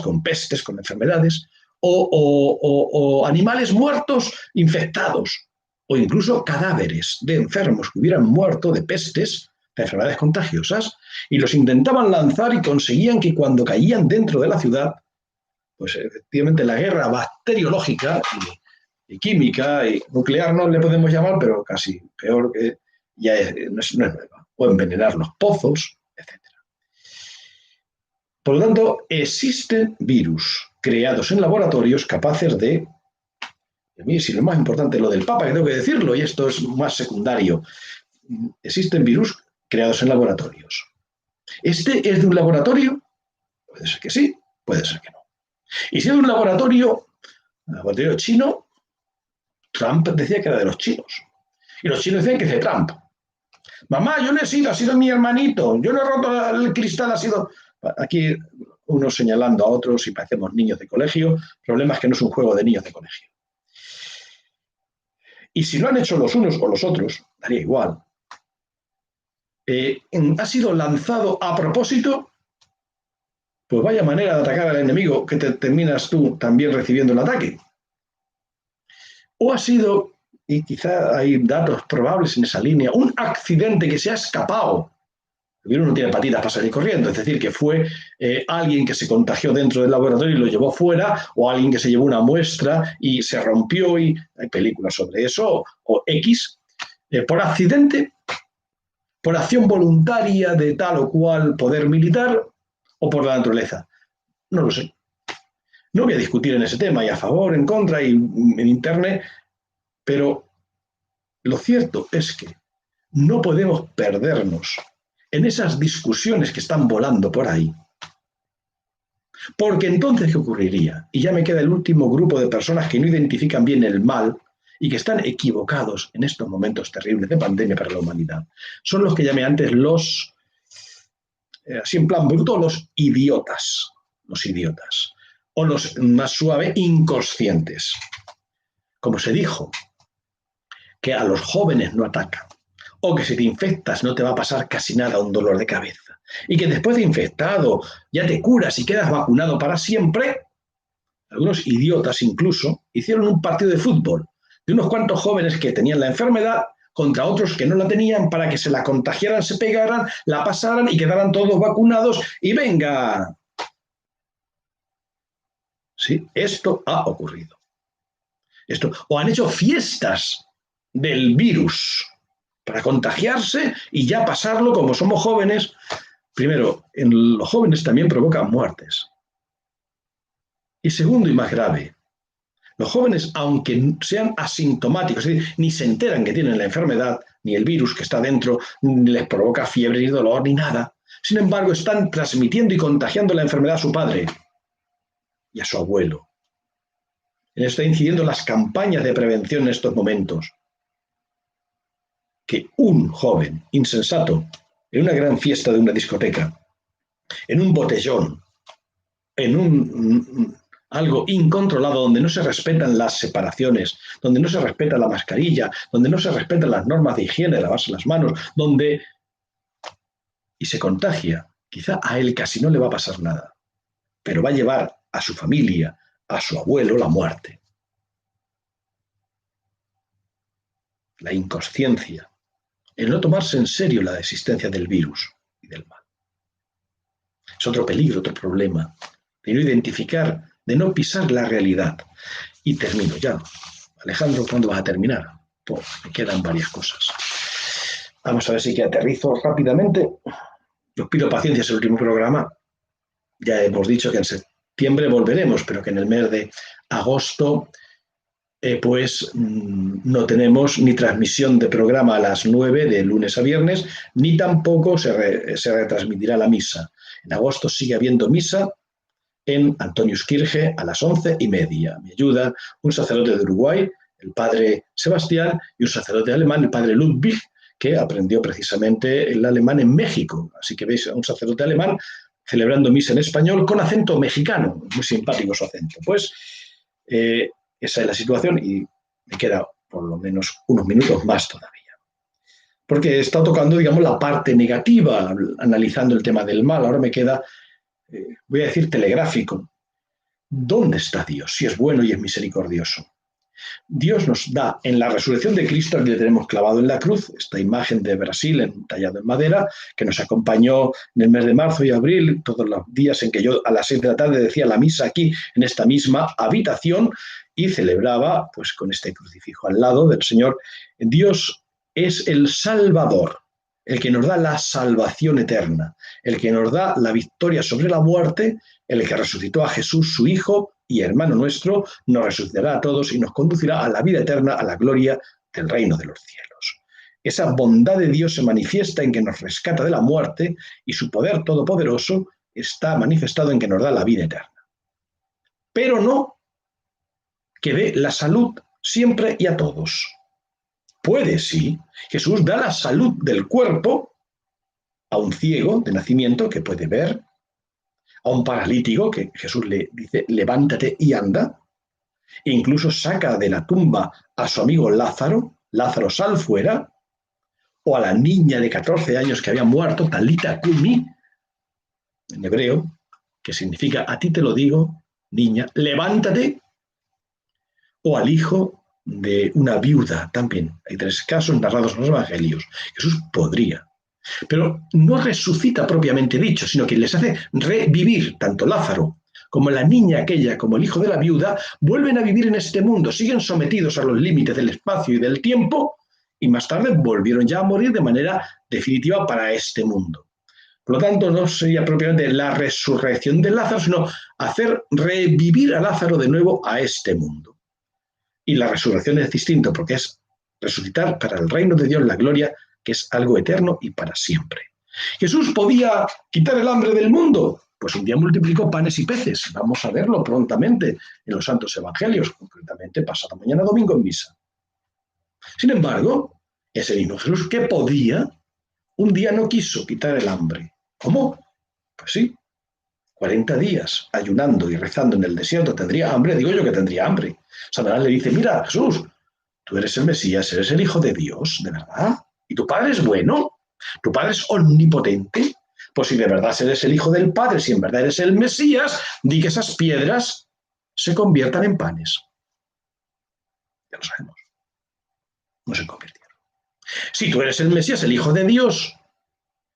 con pestes, con enfermedades, o animales muertos infectados, o incluso cadáveres de enfermos que hubieran muerto de pestes, de enfermedades contagiosas, y los intentaban lanzar y conseguían que cuando caían dentro de la ciudad, pues efectivamente la guerra bacteriológica y química y nuclear no le podemos llamar, pero casi peor que ya no es nueva, o envenenar los pozos, etc. Por lo tanto, existen virus creados en laboratorios capaces de... A mí, si lo más importante es lo del Papa, que tengo que decirlo, y esto es más secundario. Existen virus creados en laboratorios. ¿Este es de un laboratorio? Puede ser que sí, puede ser que no. Y si es de un laboratorio chino, Trump decía que era de los chinos. Y los chinos decían que es de Trump. Mamá, yo no he sido, ha sido mi hermanito. Yo no he roto el cristal, ha sido... Aquí unos señalando a otros y parecemos niños de colegio. El problema es que no es un juego de niños de colegio. Y si lo han hecho los unos o los otros, daría igual. Ha sido lanzado a propósito, pues vaya manera de atacar al enemigo que te terminas tú también recibiendo el ataque. O ha sido, y quizá hay datos probables en esa línea, un accidente que se ha escapado. El virus no tiene patitas para salir corriendo, es decir, que fue alguien que se contagió dentro del laboratorio y lo llevó fuera, o alguien que se llevó una muestra y se rompió, y hay películas sobre eso, o X, por accidente, por acción voluntaria de tal o cual poder militar, o por la naturaleza. No lo sé. No voy a discutir en ese tema, y a favor, en contra, y en internet, pero lo cierto es que no podemos perdernos en esas discusiones que están volando por ahí. Porque entonces, ¿qué ocurriría? Y ya me queda el último grupo de personas que no identifican bien el mal y que están equivocados en estos momentos terribles de pandemia para la humanidad. Son los que llamé antes los, así en plan bruto, los idiotas. Los idiotas. O los más suave, inconscientes. Como se dijo, que a los jóvenes no atacan. O que si te infectas no te va a pasar casi nada, un dolor de cabeza. Y que después de infectado ya te curas y quedas vacunado para siempre. Algunos idiotas incluso hicieron un partido de fútbol de unos cuantos jóvenes que tenían la enfermedad contra otros que no la tenían para que se la contagiaran, se pegaran, la pasaran y quedaran todos vacunados y venga. Sí, esto ha ocurrido. O han hecho fiestas del virus para contagiarse y ya pasarlo. Como somos jóvenes, primero, en los jóvenes también provocan muertes. Y segundo y más grave, Los jóvenes, aunque sean asintomáticos, es decir, ni se enteran que tienen la enfermedad, ni el virus que está dentro, ni les provoca fiebre, ni dolor, ni nada. Sin embargo, están transmitiendo y contagiando la enfermedad a su padre y a su abuelo. Él está incidiendo las campañas de prevención en estos momentos. Que un joven insensato, en una gran fiesta de una discoteca, en un botellón, en algo incontrolado, donde no se respetan las separaciones, donde no se respeta la mascarilla, donde no se respetan las normas de higiene de lavarse las manos, y se contagia, quizá a él casi no le va a pasar nada, pero va a llevar a su familia, a su abuelo, la muerte. La inconsciencia, el no tomarse en serio la existencia del virus y del mal. Es otro peligro, otro problema, de no identificar, de no pisar la realidad. Y termino ya. Alejandro, ¿cuándo vas a terminar? Pues me quedan varias cosas. Vamos a ver si que aterrizo rápidamente. Os pido paciencia, es el último programa. Ya hemos dicho que en septiembre volveremos, pero que en el mes de agosto pues no tenemos ni transmisión de programa a las 9 de lunes a viernes, ni tampoco se retransmitirá la misa. En agosto sigue habiendo misa en Antoniuskirche a las 11:30. Me ayuda un sacerdote de Uruguay, el padre Sebastián, y un sacerdote alemán, el padre Ludwig, que aprendió precisamente el alemán en México. Así que veis a un sacerdote alemán celebrando misa en español con acento mexicano. Muy simpático su acento. Pues esa es la situación y me queda por lo menos unos minutos más todavía. Porque he estado tocando, digamos, la parte negativa, analizando el tema del mal. Ahora me queda, voy a decir, telegráfico. ¿Dónde está Dios? Si es bueno y es misericordioso. Dios nos da en la resurrección de Cristo, aquí le tenemos clavado en la cruz, esta imagen de Brasil tallado en madera, que nos acompañó en el mes de marzo y abril, todos los días en que yo a las 6 de la tarde decía la misa aquí, en esta misma habitación, y celebraba pues con este crucifijo al lado del Señor. Dios es el Salvador, el que nos da la salvación eterna, el que nos da la victoria sobre la muerte, el que resucitó a Jesús, su Hijo y hermano nuestro, nos resucitará a todos y nos conducirá a la vida eterna, a la gloria del reino de los cielos. Esa bondad de Dios se manifiesta en que nos rescata de la muerte y su poder todopoderoso está manifestado en que nos da la vida eterna. Pero no que dé la salud siempre y a todos. Puede, sí. Jesús da la salud del cuerpo a un ciego de nacimiento que puede ver, a un paralítico que Jesús le dice, levántate y anda, e incluso saca de la tumba a su amigo Lázaro, Lázaro sal fuera, o a la niña de 14 años que había muerto, Talita Kumi, en hebreo, que significa, a ti te lo digo, niña, levántate, o al hijo de una viuda también. Hay 3 casos narrados en los evangelios. Jesús podría, pero no resucita propiamente dicho, sino que les hace revivir. Tanto Lázaro como la niña aquella, como el hijo de la viuda, vuelven a vivir en este mundo, siguen sometidos a los límites del espacio y del tiempo, y más tarde volvieron ya a morir de manera definitiva para este mundo. Por lo tanto, no sería propiamente la resurrección de Lázaro, sino hacer revivir a Lázaro de nuevo a este mundo. Y la resurrección es distinto, porque es resucitar para el reino de Dios, la gloria, que es algo eterno y para siempre. ¿Jesús podía quitar el hambre del mundo? Pues un día multiplicó panes y peces. Vamos a verlo prontamente en los santos evangelios, concretamente pasado mañana domingo en misa. Sin embargo, ese mismo Jesús que podía, un día no quiso quitar el hambre. ¿Cómo? Pues sí, 40 días ayunando y rezando en el desierto, ¿tendría hambre? Digo yo que tendría hambre. Satanás le dice, mira, Jesús, tú eres el Mesías, eres el Hijo de Dios, ¿de verdad? ¿Y tu Padre es bueno? ¿Tu Padre es omnipotente? Pues si de verdad eres el Hijo del Padre, si en verdad eres el Mesías, di que esas piedras se conviertan en panes. Ya lo sabemos. No se convirtieron. Si tú eres el Mesías, el Hijo de Dios,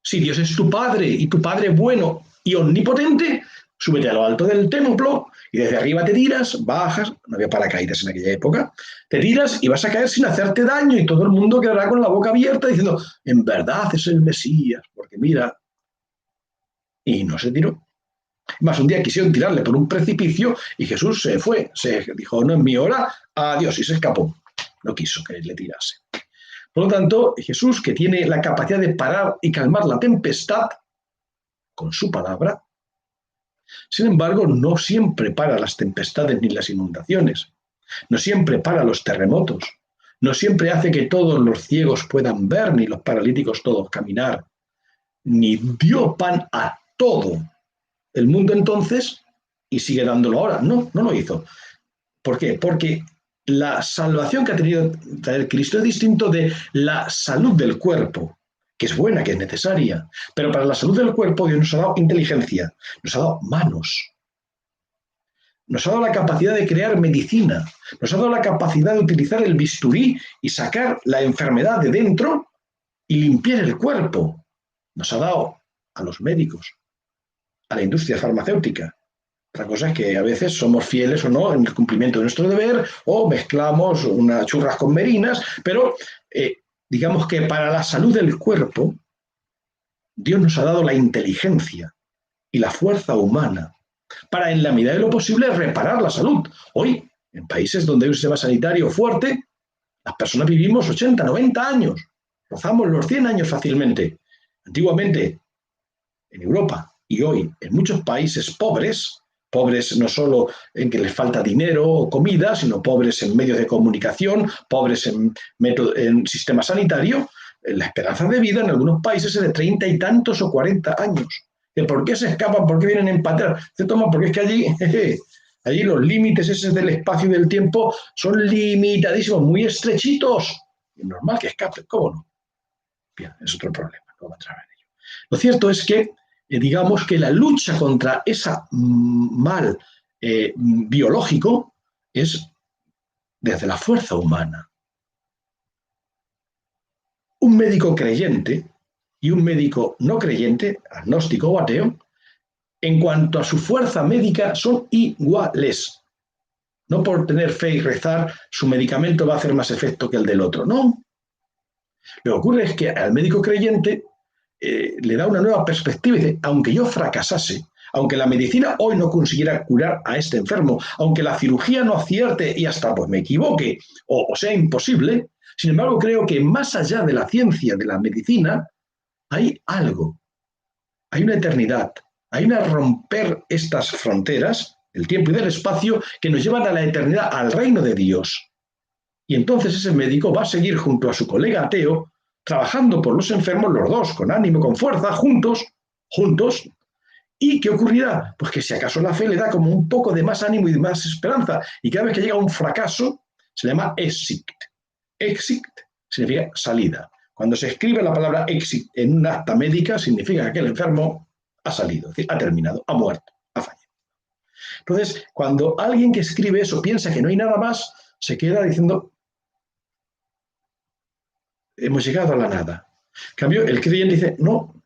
si Dios es tu Padre y tu Padre bueno y omnipotente, súbete a lo alto del templo y desde arriba te tiras, bajas, no había paracaídas en aquella época, te tiras y vas a caer sin hacerte daño y todo el mundo quedará con la boca abierta diciendo, en verdad es el Mesías, porque mira, y no se tiró. Más, un día quisieron tirarle por un precipicio y Jesús se fue, se dijo, no es mi hora, adiós, y se escapó. No quiso que le tirase. Por lo tanto, Jesús, que tiene la capacidad de parar y calmar la tempestad con su palabra, sin embargo, no siempre para las tempestades ni las inundaciones, no siempre para los terremotos, no siempre hace que todos los ciegos puedan ver, ni los paralíticos todos caminar, ni dio pan a todo el mundo entonces y sigue dándolo ahora. No, no lo hizo. ¿Por qué? Porque la salvación que ha tenido traer Cristo es distinto de la salud del cuerpo, que es buena, que es necesaria. Pero para la salud del cuerpo Dios nos ha dado inteligencia, nos ha dado manos, nos ha dado la capacidad de crear medicina, nos ha dado la capacidad de utilizar el bisturí y sacar la enfermedad de dentro y limpiar el cuerpo. Nos ha dado a los médicos, a la industria farmacéutica. Otra cosa es que a veces somos fieles o no en el cumplimiento de nuestro deber o mezclamos unas churras con merinas, pero digamos que para la salud del cuerpo Dios nos ha dado la inteligencia y la fuerza humana para, en la medida de lo posible, reparar la salud. Hoy, en países donde hay un sistema sanitario fuerte, las personas vivimos 80, 90 años, rozamos los 100 años fácilmente. Antiguamente, en Europa y hoy en muchos países pobres, pobres no solo en que les falta dinero o comida, sino pobres en medios de comunicación, pobres en sistema sanitario, la esperanza de vida en algunos países es de 30 y tantos o 40 años. ¿Por qué se escapan? ¿Por qué vienen en patera? Se toman porque es que allí los límites esos del espacio y del tiempo son limitadísimos, muy estrechitos. Es normal que escapen, ¿cómo no? Bien, es otro problema, no vamos a entrar en ello. Lo cierto es que digamos que la lucha contra ese mal biológico es desde la fuerza humana. Un médico creyente y un médico no creyente, agnóstico o ateo, en cuanto a su fuerza médica son iguales. No por tener fe y rezar, su medicamento va a hacer más efecto que el del otro. No. Lo que ocurre es que al médico creyente le da una nueva perspectiva y dice, aunque yo fracasase, aunque la medicina hoy no consiguiera curar a este enfermo, aunque la cirugía no acierte y hasta pues me equivoque o sea imposible, sin embargo creo que más allá de la ciencia, de la medicina, hay algo, hay una eternidad, hay una romper estas fronteras, el tiempo y del espacio, que nos llevan a la eternidad, al reino de Dios. Y entonces ese médico va a seguir junto a su colega ateo, trabajando por los enfermos, los dos, con ánimo, con fuerza, juntos. ¿Y qué ocurrirá? Pues que si acaso la fe le da como un poco de más ánimo y de más esperanza, y cada vez que llega un fracaso, se llama exit. Exit significa salida. Cuando se escribe la palabra exit en un acta médica, significa que aquel enfermo ha salido, es decir, ha terminado, ha muerto, ha fallecido. Entonces, cuando alguien que escribe eso piensa que no hay nada más, se queda diciendo, hemos llegado a la nada. En cambio, el creyente dice, no,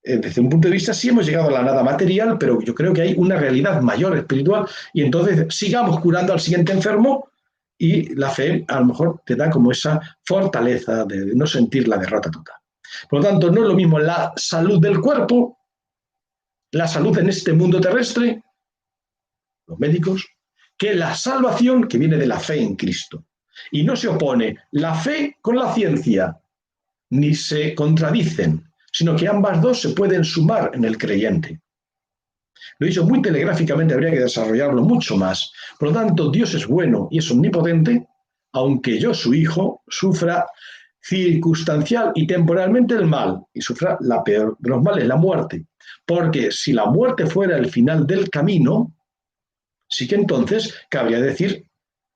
desde un punto de vista sí hemos llegado a la nada material, pero yo creo que hay una realidad mayor espiritual y entonces sigamos curando al siguiente enfermo y la fe a lo mejor te da como esa fortaleza de no sentir la derrota total. Por lo tanto, no es lo mismo la salud del cuerpo, la salud en este mundo terrestre, los médicos, que la salvación que viene de la fe en Cristo. Y no se opone la fe con la ciencia, ni se contradicen, sino que ambas dos se pueden sumar en el creyente. Lo he dicho muy telegráficamente, habría que desarrollarlo mucho más. Por lo tanto, Dios es bueno y es omnipotente, aunque yo, su hijo, sufra circunstancial y temporalmente el mal, y sufra la peor de los males, la muerte. Porque si la muerte fuera el final del camino, sí que entonces cabría decir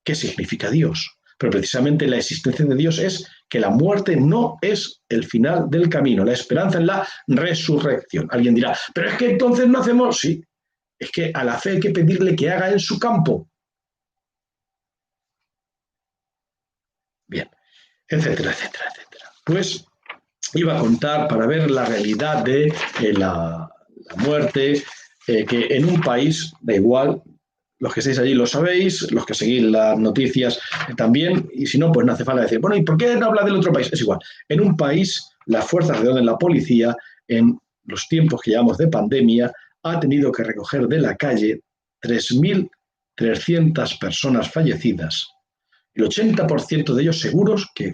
qué significa Dios. Pero precisamente la existencia de Dios es que la muerte no es el final del camino, la esperanza es la resurrección. Alguien dirá, pero es que entonces no hacemos, sí, es que a la fe hay que pedirle que haga en su campo. Bien, etcétera, etcétera, etcétera. Pues iba a contar para ver la realidad de la muerte, que en un país, da igual, los que estáis allí lo sabéis, los que seguís las noticias también, y si no, pues no hace falta decir, bueno, ¿y por qué no habla del otro país? Es igual. En un país, las fuerzas de orden, la policía, en los tiempos que llevamos de pandemia, ha tenido que recoger de la calle 3.300 personas fallecidas, el 80% de ellos seguros que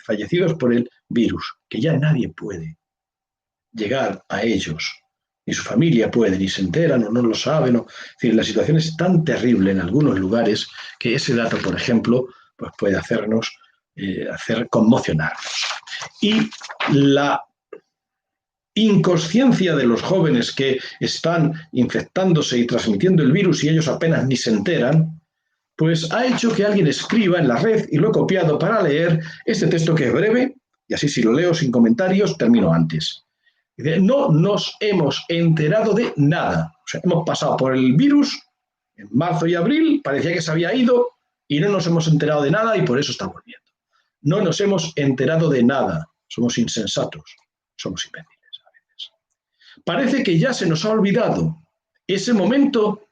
fallecidos por el virus, que ya nadie puede llegar a ellos, ni su familia puede, ni se enteran o no lo saben. Es decir, la situación es tan terrible en algunos lugares que ese dato, por ejemplo, pues puede hacernos hacer conmocionarnos. Y la inconsciencia de los jóvenes que están infectándose y transmitiendo el virus y ellos apenas ni se enteran, pues ha hecho que alguien escriba en la red, y lo he copiado para leer este texto que es breve, y así si lo leo sin comentarios, termino antes. Dice, no nos hemos enterado de nada. O sea, hemos pasado por el virus en marzo y abril, parecía que se había ido y no nos hemos enterado de nada y por eso está volviendo. No nos hemos enterado de nada. Somos insensatos, somos imbéciles a veces. Parece que ya se nos ha olvidado ese momento,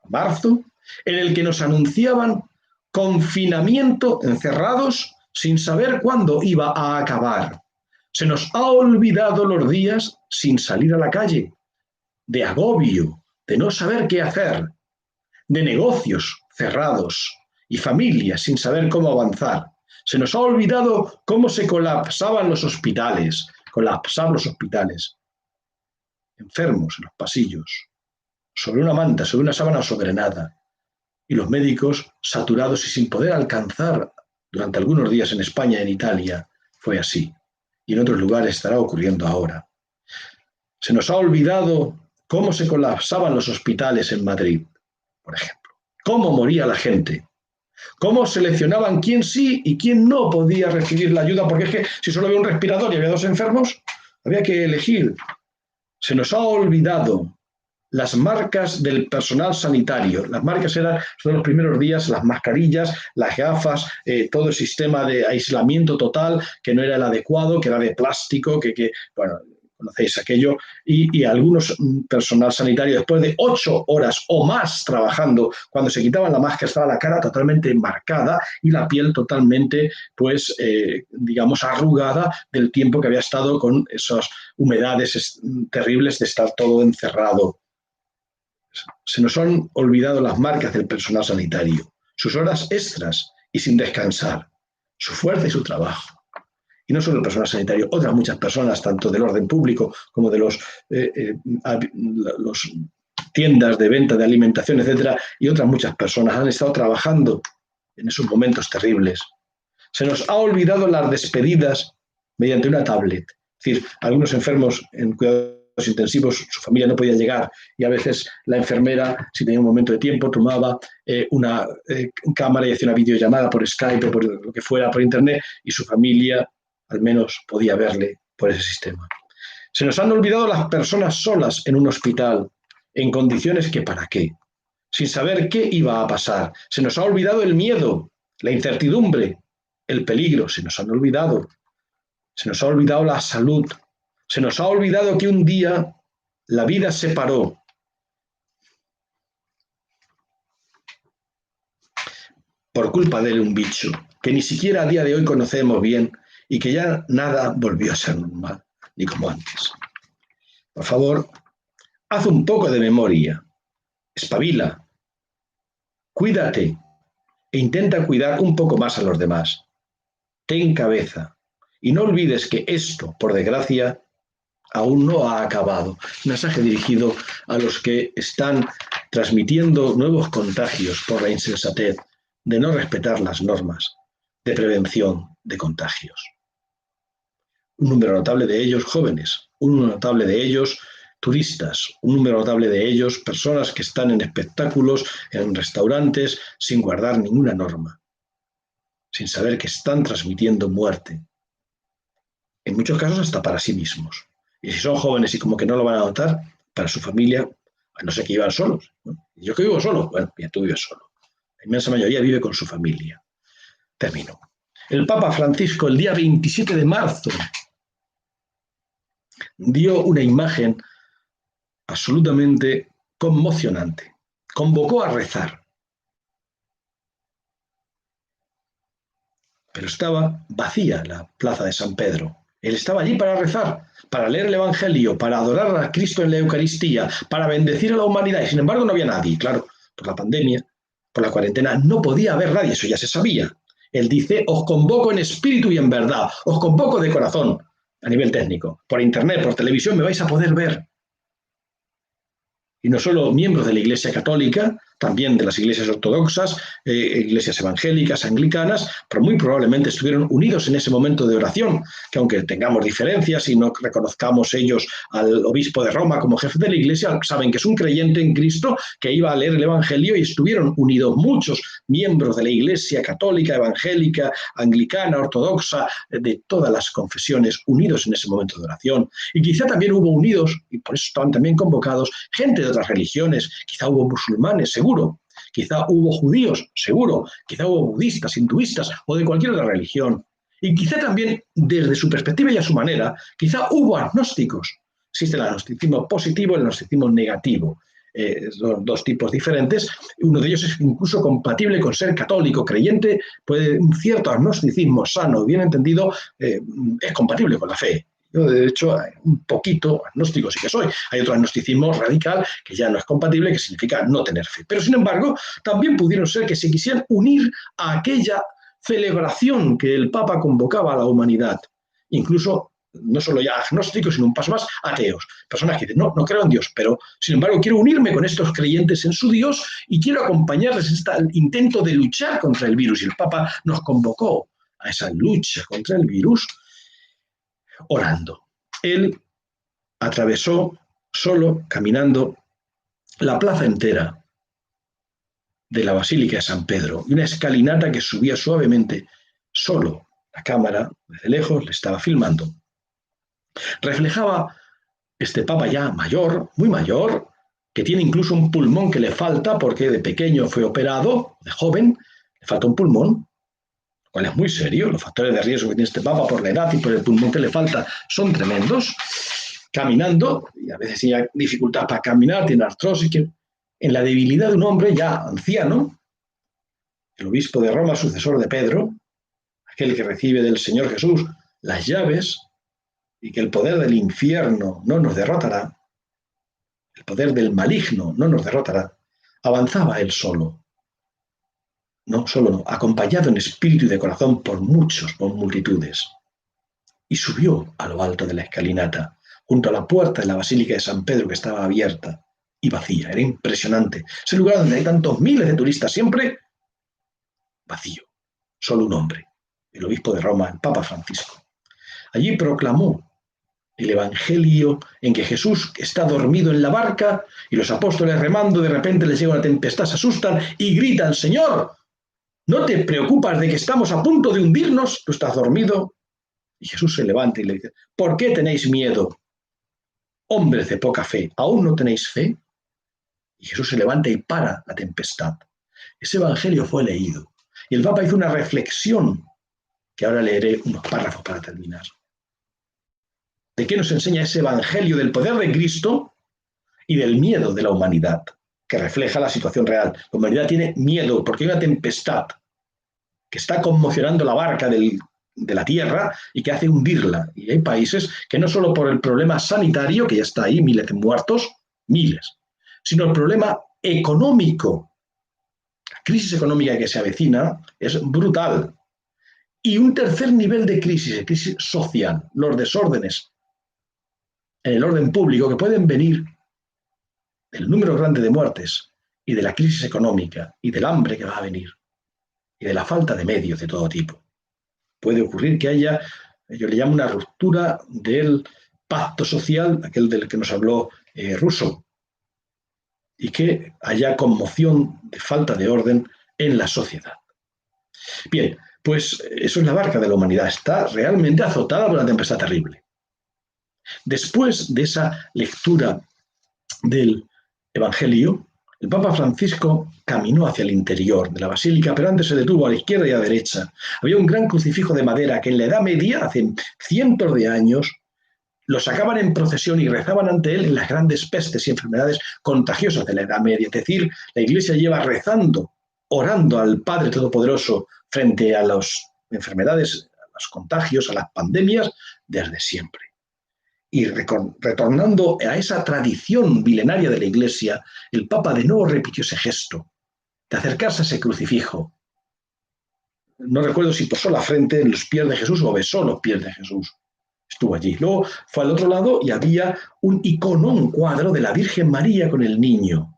marzo, en el que nos anunciaban confinamiento, encerrados, sin saber cuándo iba a acabar. Se nos ha olvidado los días sin salir a la calle, de agobio, de no saber qué hacer, de negocios cerrados y familias sin saber cómo avanzar. Se nos ha olvidado cómo se colapsaban los hospitales, enfermos en los pasillos, sobre una manta, sobre una sábana o sobre nada, y los médicos saturados y sin poder alcanzar durante algunos días en España y en Italia. Fue así. Y en otros lugares estará ocurriendo ahora. Se nos ha olvidado cómo se colapsaban los hospitales en Madrid, por ejemplo. Cómo moría la gente. Cómo seleccionaban quién sí y quién no podía recibir la ayuda, porque es que si solo había un respirador y había 2 enfermos, había que elegir. Se nos ha olvidado las marcas del personal sanitario. Las marcas eran los primeros días, las mascarillas, las gafas, todo el sistema de aislamiento total que no era el adecuado, que era de plástico, bueno, conocéis aquello, y algunos personal sanitario, después de 8 horas o más trabajando, cuando se quitaban la máscara estaba la cara totalmente marcada y la piel totalmente, pues, digamos, arrugada del tiempo que había estado con esas humedades terribles de estar todo encerrado. Se nos han olvidado las marcas del personal sanitario, sus horas extras y sin descansar, su fuerza y su trabajo. Y no solo el personal sanitario, otras muchas personas, tanto del orden público como de los tiendas de venta de alimentación, etcétera, y otras muchas personas han estado trabajando en esos momentos terribles. Se nos ha olvidado las despedidas mediante una tablet. Es decir, algunos enfermos en cuidados intensivos, su familia no podía llegar y a veces la enfermera, si tenía un momento de tiempo, tomaba una cámara y hacía una videollamada por Skype o por lo que fuera, por internet, y su familia al menos podía verle por ese sistema. Se nos han olvidado las personas solas en un hospital, en condiciones que para qué, sin saber qué iba a pasar. Se nos ha olvidado el miedo, la incertidumbre, el peligro, se nos han olvidado. Se nos ha olvidado la salud. Se nos ha olvidado que un día la vida se paró. Por culpa de un bicho que ni siquiera a día de hoy conocemos bien y que ya nada volvió a ser normal, ni como antes. Por favor, haz un poco de memoria, espabila, cuídate e intenta cuidar un poco más a los demás. Ten cabeza y no olvides que esto, por desgracia, aún no ha acabado. Un mensaje dirigido a los que están transmitiendo nuevos contagios por la insensatez de no respetar las normas de prevención de contagios. Un número notable de ellos jóvenes, un número notable de ellos turistas, un número notable de ellos personas que están en espectáculos, en restaurantes, sin guardar ninguna norma, sin saber que están transmitiendo muerte. En muchos casos hasta para sí mismos. Y si son jóvenes y como que no lo van a notar, para su familia, a no ser que vivan solos. ¿No? Yo que vivo solo, bueno, ya tú vives solo. La inmensa mayoría vive con su familia. Termino. El Papa Francisco, el día 27 de marzo, dio una imagen absolutamente conmocionante. Convocó a rezar. Pero estaba vacía la plaza de San Pedro. Él estaba allí para rezar, para leer el Evangelio, para adorar a Cristo en la Eucaristía, para bendecir a la humanidad. Y sin embargo no había nadie, claro, por la pandemia, por la cuarentena, no podía haber nadie, eso ya se sabía. Él dice, os convoco en espíritu y en verdad, os convoco de corazón, a nivel técnico. Por internet, por televisión me vais a poder ver. Y no solo miembros de la Iglesia Católica, también de las iglesias ortodoxas, iglesias evangélicas, anglicanas, pero muy probablemente estuvieron unidos en ese momento de oración, que aunque tengamos diferencias y no reconozcamos ellos al obispo de Roma como jefe de la iglesia, saben que es un creyente en Cristo que iba a leer el Evangelio y estuvieron unidos muchos miembros de la Iglesia Católica, evangélica, anglicana, ortodoxa, de todas las confesiones, unidos en ese momento de oración. Y quizá también hubo unidos, y por eso estaban también convocados, gente de otras religiones, quizá hubo musulmanes, seguro, quizá hubo judíos, seguro, quizá hubo budistas, hinduistas o de cualquier otra religión. Y quizá también, desde su perspectiva y a su manera, quizá hubo agnósticos. Existe el agnosticismo positivo y el agnosticismo negativo. Son dos tipos diferentes. Uno de ellos es incluso compatible con ser católico, creyente, puede un cierto agnosticismo sano, bien entendido, es compatible con la fe. Yo, de hecho, un poquito agnóstico sí que soy. Hay otro agnosticismo radical que ya no es compatible, que significa no tener fe. Pero, sin embargo, también pudieron ser que se quisieran unir a aquella celebración que el Papa convocaba a la humanidad. Incluso, no solo ya agnósticos, sino un paso más, ateos. Personas que dicen, no creo en Dios, pero, sin embargo, quiero unirme con estos creyentes en su Dios y quiero acompañarles en este intento de luchar contra el virus. Y el Papa nos convocó a esa lucha contra el virus orando. Él atravesó solo, caminando, la plaza entera de la Basílica de San Pedro y una escalinata que subía suavemente. Solo la cámara, desde lejos, le estaba filmando. Reflejaba este Papa ya mayor, muy mayor, que tiene incluso un pulmón que le falta porque de pequeño fue operado, de joven, le falta un pulmón, lo cual es muy serio. Los factores de riesgo que tiene este Papa por la edad y por el pulmón que le falta son tremendos. Caminando, y a veces tiene dificultad para caminar, tiene artrosis, que en la debilidad de un hombre ya anciano, el obispo de Roma, sucesor de Pedro, aquel que recibe del Señor Jesús las llaves y que el poder del infierno no nos derrotará, el poder del maligno no nos derrotará, avanzaba él solo. No, solo no, acompañado en espíritu y de corazón por muchos, por multitudes. Y subió a lo alto de la escalinata, junto a la puerta de la Basílica de San Pedro, que estaba abierta y vacía. Era impresionante. Ese lugar donde hay tantos miles de turistas, siempre vacío. Solo un hombre, el obispo de Roma, el Papa Francisco. Allí proclamó el Evangelio en que Jesús está dormido en la barca y los apóstoles remando, de repente les llega una tempestad, se asustan y gritan, Señor, ¿no te preocupas de que estamos a punto de hundirnos? Tú estás dormido. Y Jesús se levanta y le dice, ¿por qué tenéis miedo? Hombres de poca fe, ¿aún no tenéis fe? Y Jesús se levanta y para la tempestad. Ese Evangelio fue leído. Y el Papa hizo una reflexión, que ahora leeré unos párrafos para terminar. ¿De qué nos enseña ese Evangelio del poder de Cristo y del miedo de la humanidad, que refleja la situación real? La humanidad tiene miedo porque hay una tempestad que está conmocionando la barca de la tierra y que hace hundirla. Y hay países que no solo por el problema sanitario, que ya está ahí, miles de muertos, miles, sino el problema económico. La crisis económica que se avecina es brutal. Y un tercer nivel de crisis social, los desórdenes en el orden público que pueden venir del número grande de muertes y de la crisis económica y del hambre que va a venir y de la falta de medios de todo tipo. Puede ocurrir que haya, yo le llamo una ruptura del pacto social, aquel del que nos habló Rousseau, y que haya conmoción de falta de orden en la sociedad. Bien, pues eso es la barca de la humanidad, está realmente azotada por una tempestad terrible. Después de esa lectura del Evangelio, el Papa Francisco caminó hacia el interior de la basílica, pero antes se detuvo a la izquierda y a la derecha. Había un gran crucifijo de madera que en la Edad Media, hace cientos de años, lo sacaban en procesión y rezaban ante él en las grandes pestes y enfermedades contagiosas de la Edad Media. Es decir, la Iglesia lleva rezando, orando al Padre Todopoderoso frente a las enfermedades, los contagios, a las pandemias, desde siempre. Y retornando a esa tradición milenaria de la Iglesia, el Papa de nuevo repitió ese gesto de acercarse a ese crucifijo. No recuerdo si posó la frente en los pies de Jesús o besó los pies de Jesús. Estuvo allí. Luego fue al otro lado y había un icono, un cuadro de la Virgen María con el niño.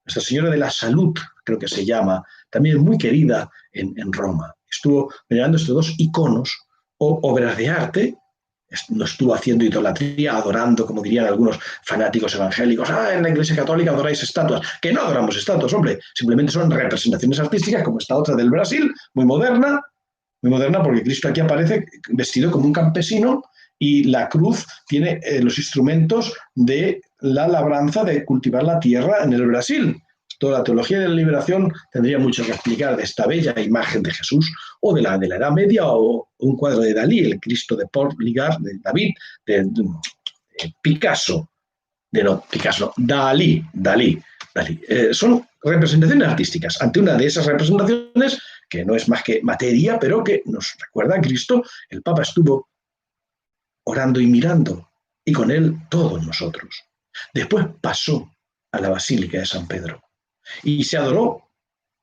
Nuestra Señora de la Salud, creo que se llama, también muy querida en Roma. Estuvo venerando estos dos iconos o obras de arte. No estuvo haciendo idolatría, adorando, como dirían algunos fanáticos evangélicos. En la Iglesia Católica adoráis estatuas. Que no adoramos estatuas, hombre. Simplemente son representaciones artísticas, como esta otra del Brasil, muy moderna porque Cristo aquí aparece vestido como un campesino y la cruz tiene los instrumentos de la labranza, de cultivar la tierra en el Brasil. Toda la teología de la liberación tendría mucho que explicar de esta bella imagen de Jesús o de la Edad Media o un cuadro de Dalí, el Cristo de Port Ligar, de David, de Picasso, Dalí. Son representaciones artísticas. Ante una de esas representaciones, que no es más que materia, pero que nos recuerda a Cristo, el Papa estuvo orando y mirando, y con él todos nosotros. Después pasó a la Basílica de San Pedro y se adoró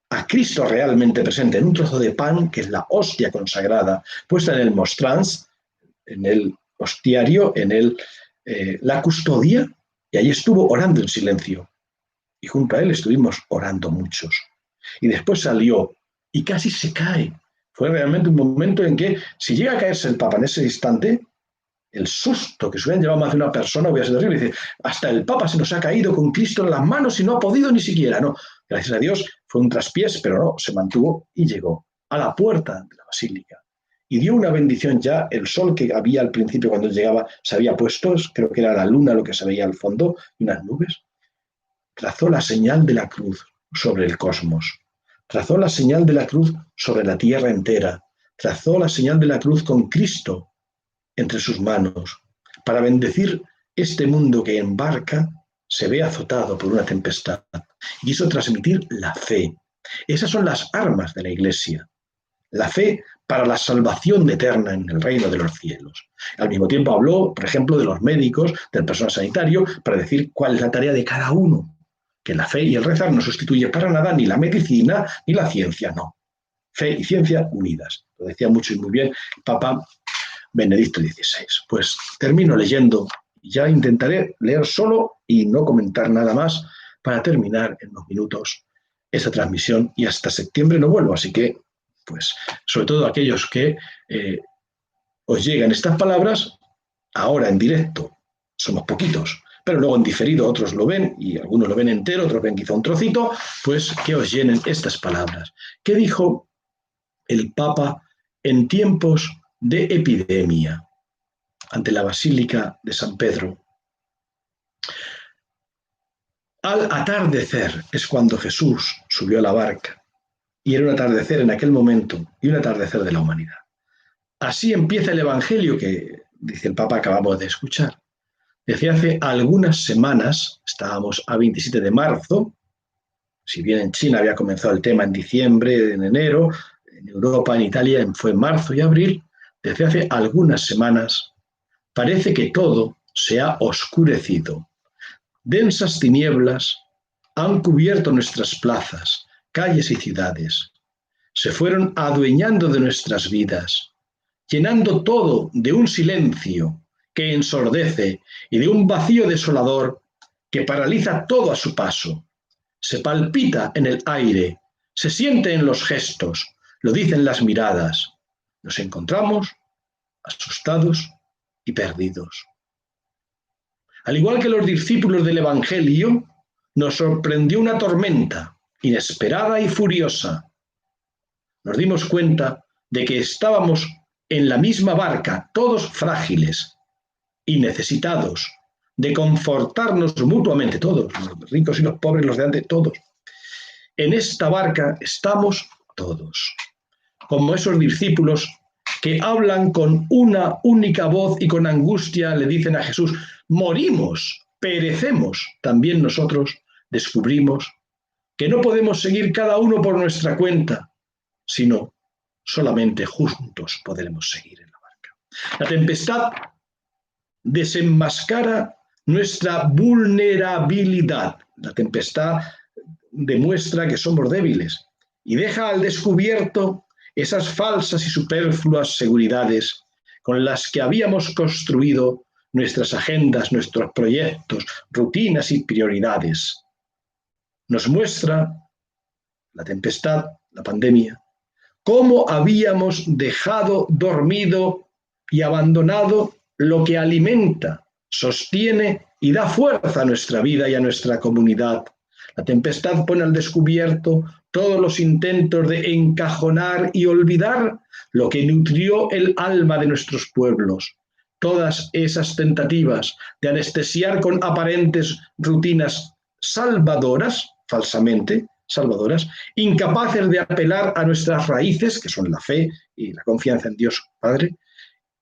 a Cristo realmente presente en un trozo de pan, que es la hostia consagrada, puesta en el mostrans, en el hostiario, en la custodia, y allí estuvo orando en silencio. Y junto a él estuvimos orando muchos. Y después salió y casi se cae. Fue realmente un momento en que, si llega a caerse el Papa en ese instante, el susto que se hubieran llevado más de una persona hubiera sido terrible. Dice, hasta el Papa se nos ha caído con Cristo en las manos y no ha podido ni siquiera. No, gracias a Dios fue un traspiés, pero no, se mantuvo y llegó a la puerta de la basílica. Y dio una bendición ya. El sol que había al principio cuando él llegaba se había puesto, creo que era la luna lo que se veía al fondo, y unas nubes. Trazó la señal de la cruz sobre el cosmos. Trazó la señal de la cruz sobre la tierra entera. Trazó la señal de la cruz con Cristo entre sus manos, para bendecir este mundo que en barca se ve azotado por una tempestad. Y quiso transmitir la fe. Esas son las armas de la Iglesia. La fe para la salvación eterna en el reino de los cielos. Al mismo tiempo habló, por ejemplo, de los médicos, del personal sanitario, para decir cuál es la tarea de cada uno. Que la fe y el rezar no sustituye para nada ni la medicina ni la ciencia, no. Fe y ciencia unidas. Lo decía mucho y muy bien el Papa Benedicto XVI. Pues termino leyendo, ya intentaré leer solo y no comentar nada más para terminar en unos minutos esta transmisión, y hasta septiembre no vuelvo, así que, pues, sobre todo aquellos que os llegan estas palabras, ahora en directo somos poquitos, pero luego en diferido otros lo ven, y algunos lo ven entero, otros ven quizá un trocito, pues que os llenen estas palabras. ¿Qué dijo el Papa en tiempos de epidemia ante la Basílica de San Pedro? Al atardecer es cuando Jesús subió a la barca, y era un atardecer en aquel momento y un atardecer de la humanidad. Así empieza el Evangelio que, dice el Papa, acabamos de escuchar. Desde hace algunas semanas, estábamos a 27 de marzo, si bien en China había comenzado el tema en diciembre, en enero, en Europa, en Italia fue en marzo y abril, desde hace algunas semanas parece que todo se ha oscurecido. Densas tinieblas han cubierto nuestras plazas, calles y ciudades. Se fueron adueñando de nuestras vidas, llenando todo de un silencio que ensordece y de un vacío desolador que paraliza todo a su paso. Se palpita en el aire, se siente en los gestos, lo dicen las miradas. Nos encontramos asustados y perdidos. Al igual que los discípulos del Evangelio, nos sorprendió una tormenta inesperada y furiosa. Nos dimos cuenta de que estábamos en la misma barca, todos frágiles y necesitados de confortarnos mutuamente, todos, los ricos y los pobres, los de antes, todos. En esta barca estamos todos, como esos discípulos que hablan con una única voz y con angustia le dicen a Jesús, morimos, perecemos. También nosotros descubrimos que no podemos seguir cada uno por nuestra cuenta, sino solamente juntos podremos seguir en la barca. La tempestad desenmascara nuestra vulnerabilidad. La tempestad demuestra que somos débiles y deja al descubierto esas falsas y superfluas seguridades con las que habíamos construido nuestras agendas, nuestros proyectos, rutinas y prioridades. Nos muestra la tempestad, la pandemia, cómo habíamos dejado dormido y abandonado lo que alimenta, sostiene y da fuerza a nuestra vida y a nuestra comunidad. La tempestad pone al descubierto todos los intentos de encajonar y olvidar lo que nutrió el alma de nuestros pueblos. Todas esas tentativas de anestesiar con aparentes rutinas salvadoras, falsamente salvadoras, incapaces de apelar a nuestras raíces, que son la fe y la confianza en Dios Padre,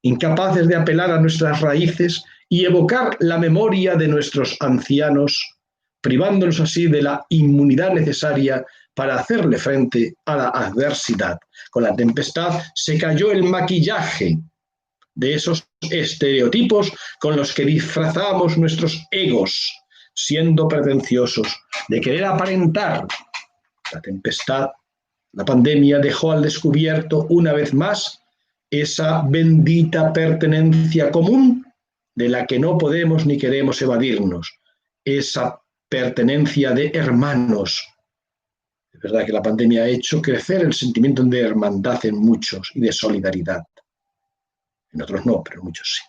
incapaces de apelar a nuestras raíces y evocar la memoria de nuestros ancianos, privándonos así de la inmunidad necesaria para hacerle frente a la adversidad. Con la tempestad se cayó el maquillaje de esos estereotipos con los que disfrazamos nuestros egos, siendo pretenciosos, de querer aparentar. La tempestad, la pandemia, dejó al descubierto una vez más esa bendita pertenencia común de la que no podemos ni queremos evadirnos, esa pertenencia de hermanos. Es verdad que la pandemia ha hecho crecer el sentimiento de hermandad en muchos y de solidaridad. En otros no, pero en muchos sí.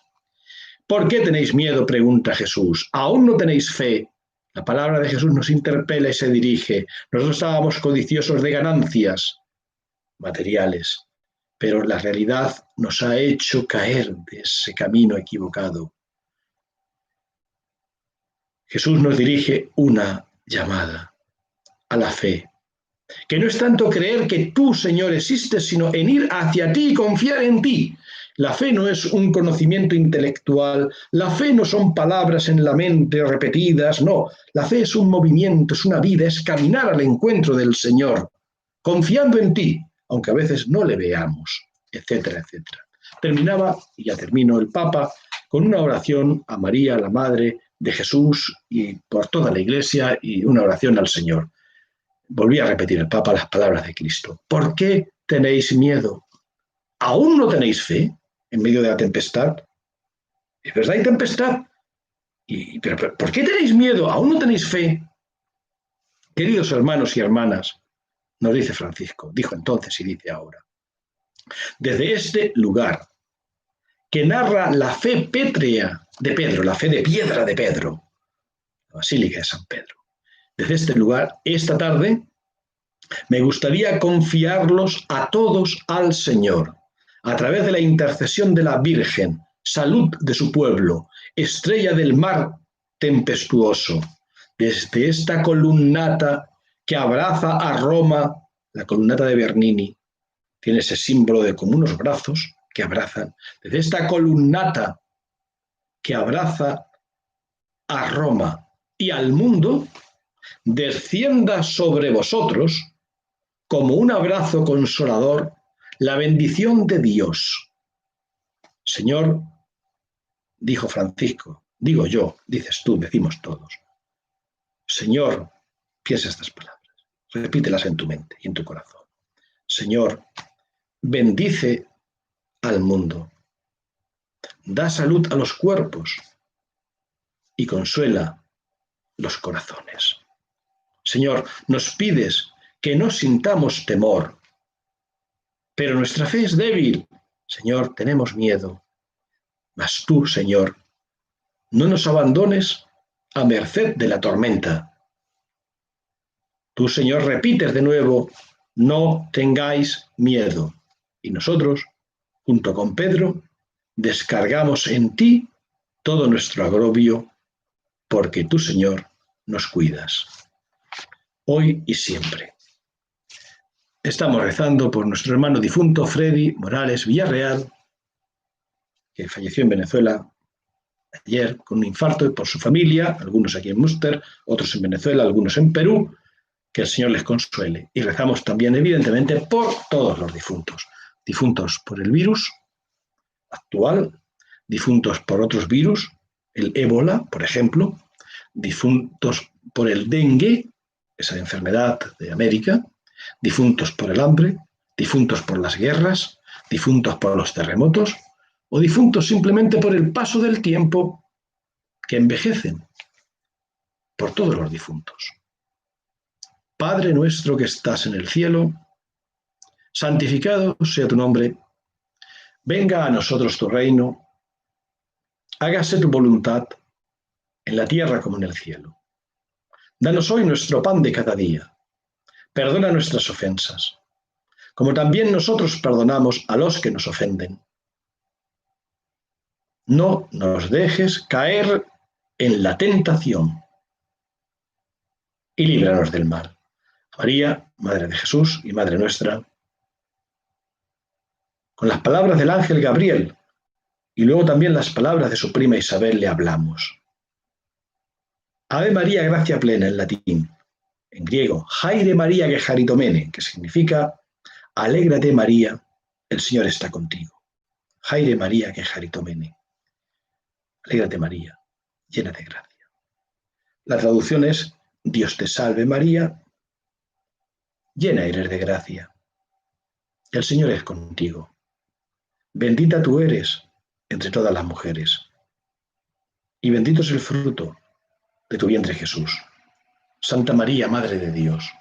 ¿Por qué tenéis miedo?, pregunta Jesús. ¿Aún no tenéis fe? La palabra de Jesús nos interpela y se dirige. Nosotros estábamos codiciosos de ganancias materiales, pero la realidad nos ha hecho caer de ese camino equivocado. Jesús nos dirige una llamada a la fe, que no es tanto creer que tú, Señor, existes, sino en ir hacia ti y confiar en ti. La fe no es un conocimiento intelectual, la fe no son palabras en la mente repetidas, no. La fe es un movimiento, es una vida, es caminar al encuentro del Señor, confiando en ti, aunque a veces no le veamos, etcétera, etcétera. Terminaba, y ya termino, el Papa con una oración a María, la Madre de Jesús, y por toda la Iglesia, y una oración al Señor. Volví a repetir el Papa las palabras de Cristo. ¿Por qué tenéis miedo? ¿Aún no tenéis fe en medio de la tempestad? ¿Es verdad hay tempestad? ¿Pero por qué tenéis miedo? ¿Aún no tenéis fe? Queridos hermanos y hermanas, nos dice Francisco, dijo entonces y dice ahora, desde este lugar que narra la fe pétrea de Pedro, la fe de piedra de Pedro, la Basílica de San Pedro, desde este lugar, esta tarde, me gustaría confiarlos a todos al Señor, a través de la intercesión de la Virgen, salud de su pueblo, estrella del mar tempestuoso, desde esta columnata que abraza a Roma, la columnata de Bernini, tiene ese símbolo de como unos brazos que abrazan, desde esta columnata que abraza a Roma y al mundo, descienda sobre vosotros, como un abrazo consolador, la bendición de Dios. Señor, dijo Francisco, digo yo, dices tú, decimos todos. Señor, piensa estas palabras, repítelas en tu mente y en tu corazón. Señor, bendice al mundo, da salud a los cuerpos y consuela los corazones. Señor, nos pides que no sintamos temor, pero nuestra fe es débil. Señor, tenemos miedo. Mas tú, Señor, no nos abandones a merced de la tormenta. Tú, Señor, repites de nuevo, no tengáis miedo. Y nosotros, junto con Pedro, descargamos en ti todo nuestro agravio, porque tú, Señor, nos cuidas, hoy y siempre. Estamos rezando por nuestro hermano difunto Freddy Morales Villarreal, que falleció en Venezuela ayer con un infarto, y por su familia, algunos aquí en Múster, otros en Venezuela, algunos en Perú, que el Señor les consuele. Y rezamos también, evidentemente, por todos los difuntos. difuntos por el virus actual, difuntos por otros virus, el ébola, por ejemplo, difuntos por el dengue, esa enfermedad de América, difuntos por el hambre, difuntos por las guerras, difuntos por los terremotos, o difuntos simplemente por el paso del tiempo, que envejecen, por todos los difuntos. Padre nuestro que estás en el cielo, santificado sea tu nombre, venga a nosotros tu reino, hágase tu voluntad, en la tierra como en el cielo. Danos hoy nuestro pan de cada día, perdona nuestras ofensas, como también nosotros perdonamos a los que nos ofenden. No nos dejes caer en la tentación y líbranos del mal. María, Madre de Jesús y Madre nuestra, con las palabras del ángel Gabriel y luego también las palabras de su prima Isabel le hablamos. Ave María, gracia plena en latín, en griego, Haire María que Charitomene, que significa alégrate María, el Señor está contigo. Haire María que Charitomene. Alégrate María, llena de gracia. La traducción es Dios te salve María, llena eres de gracia. El Señor es contigo. Bendita tú eres entre todas las mujeres. Y bendito es el fruto de tu vientre Jesús. Santa María, Madre de Dios,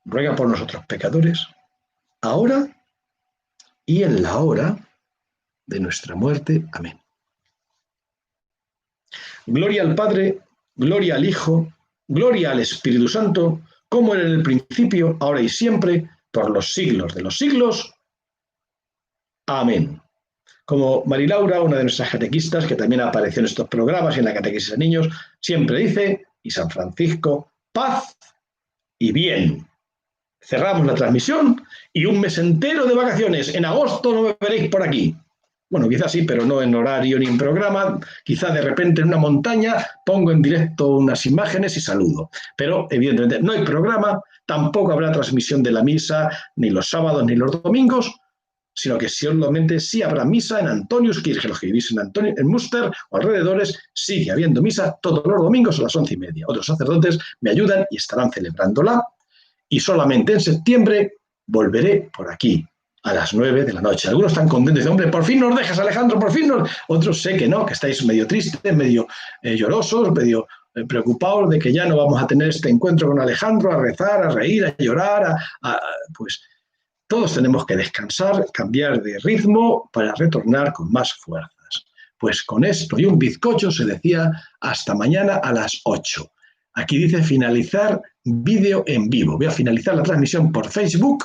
ruega por nosotros pecadores, ahora y en la hora de nuestra muerte. Amén. Gloria al Padre, gloria al Hijo, gloria al Espíritu Santo, como era en el principio, ahora y siempre, por los siglos de los siglos. Amén. Como Marilaura, una de nuestras catequistas, que también apareció en estos programas y en la catequesis de niños, siempre dice, y San Francisco, paz y bien. Cerramos la transmisión y un mes entero de vacaciones. En agosto no me veréis por aquí. Bueno, quizás sí, pero no en horario ni en programa. Quizás de repente en una montaña pongo en directo unas imágenes y saludo. Pero evidentemente no hay programa, tampoco habrá transmisión de la misa ni los sábados ni los domingos, sino que solamente sí habrá misa en Antoniuskirche. Los que vivís en Münster o alrededores, sigue habiendo misa todos los domingos a las 11:30. Otros sacerdotes me ayudan y estarán celebrándola. Y solamente en septiembre volveré por aquí a las 9 de la noche. Algunos están contentos, dicen, hombre, por fin nos dejas, Alejandro, por fin nos... Otros sé que no, que estáis medio tristes, medio llorosos, medio preocupados de que ya no vamos a tener este encuentro con Alejandro, a rezar, a reír, a llorar, pues todos tenemos que descansar, cambiar de ritmo para retornar con más fuerzas. Pues con esto y un bizcocho se decía hasta mañana a las 8. Aquí dice finalizar vídeo en vivo. Voy a finalizar la transmisión por Facebook.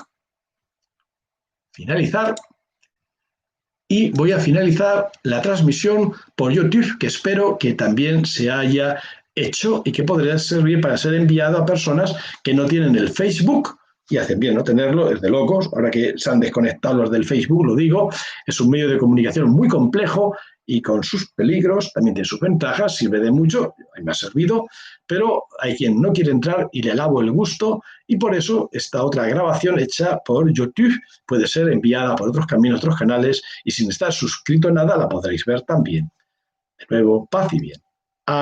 Finalizar. Y voy a finalizar la transmisión por YouTube, que espero que también se haya hecho y que podría servir para ser enviado a personas que no tienen el Facebook. Y hacen bien no tenerlo, es de locos. Ahora que se han desconectado los del Facebook, lo digo, es un medio de comunicación muy complejo y con sus peligros, también tiene sus ventajas, sirve de mucho, a mí me ha servido, pero hay quien no quiere entrar y le alabo el gusto, y por eso esta otra grabación hecha por YouTube puede ser enviada por otros caminos, otros canales, y sin estar suscrito a nada la podréis ver también. De nuevo, paz y bien.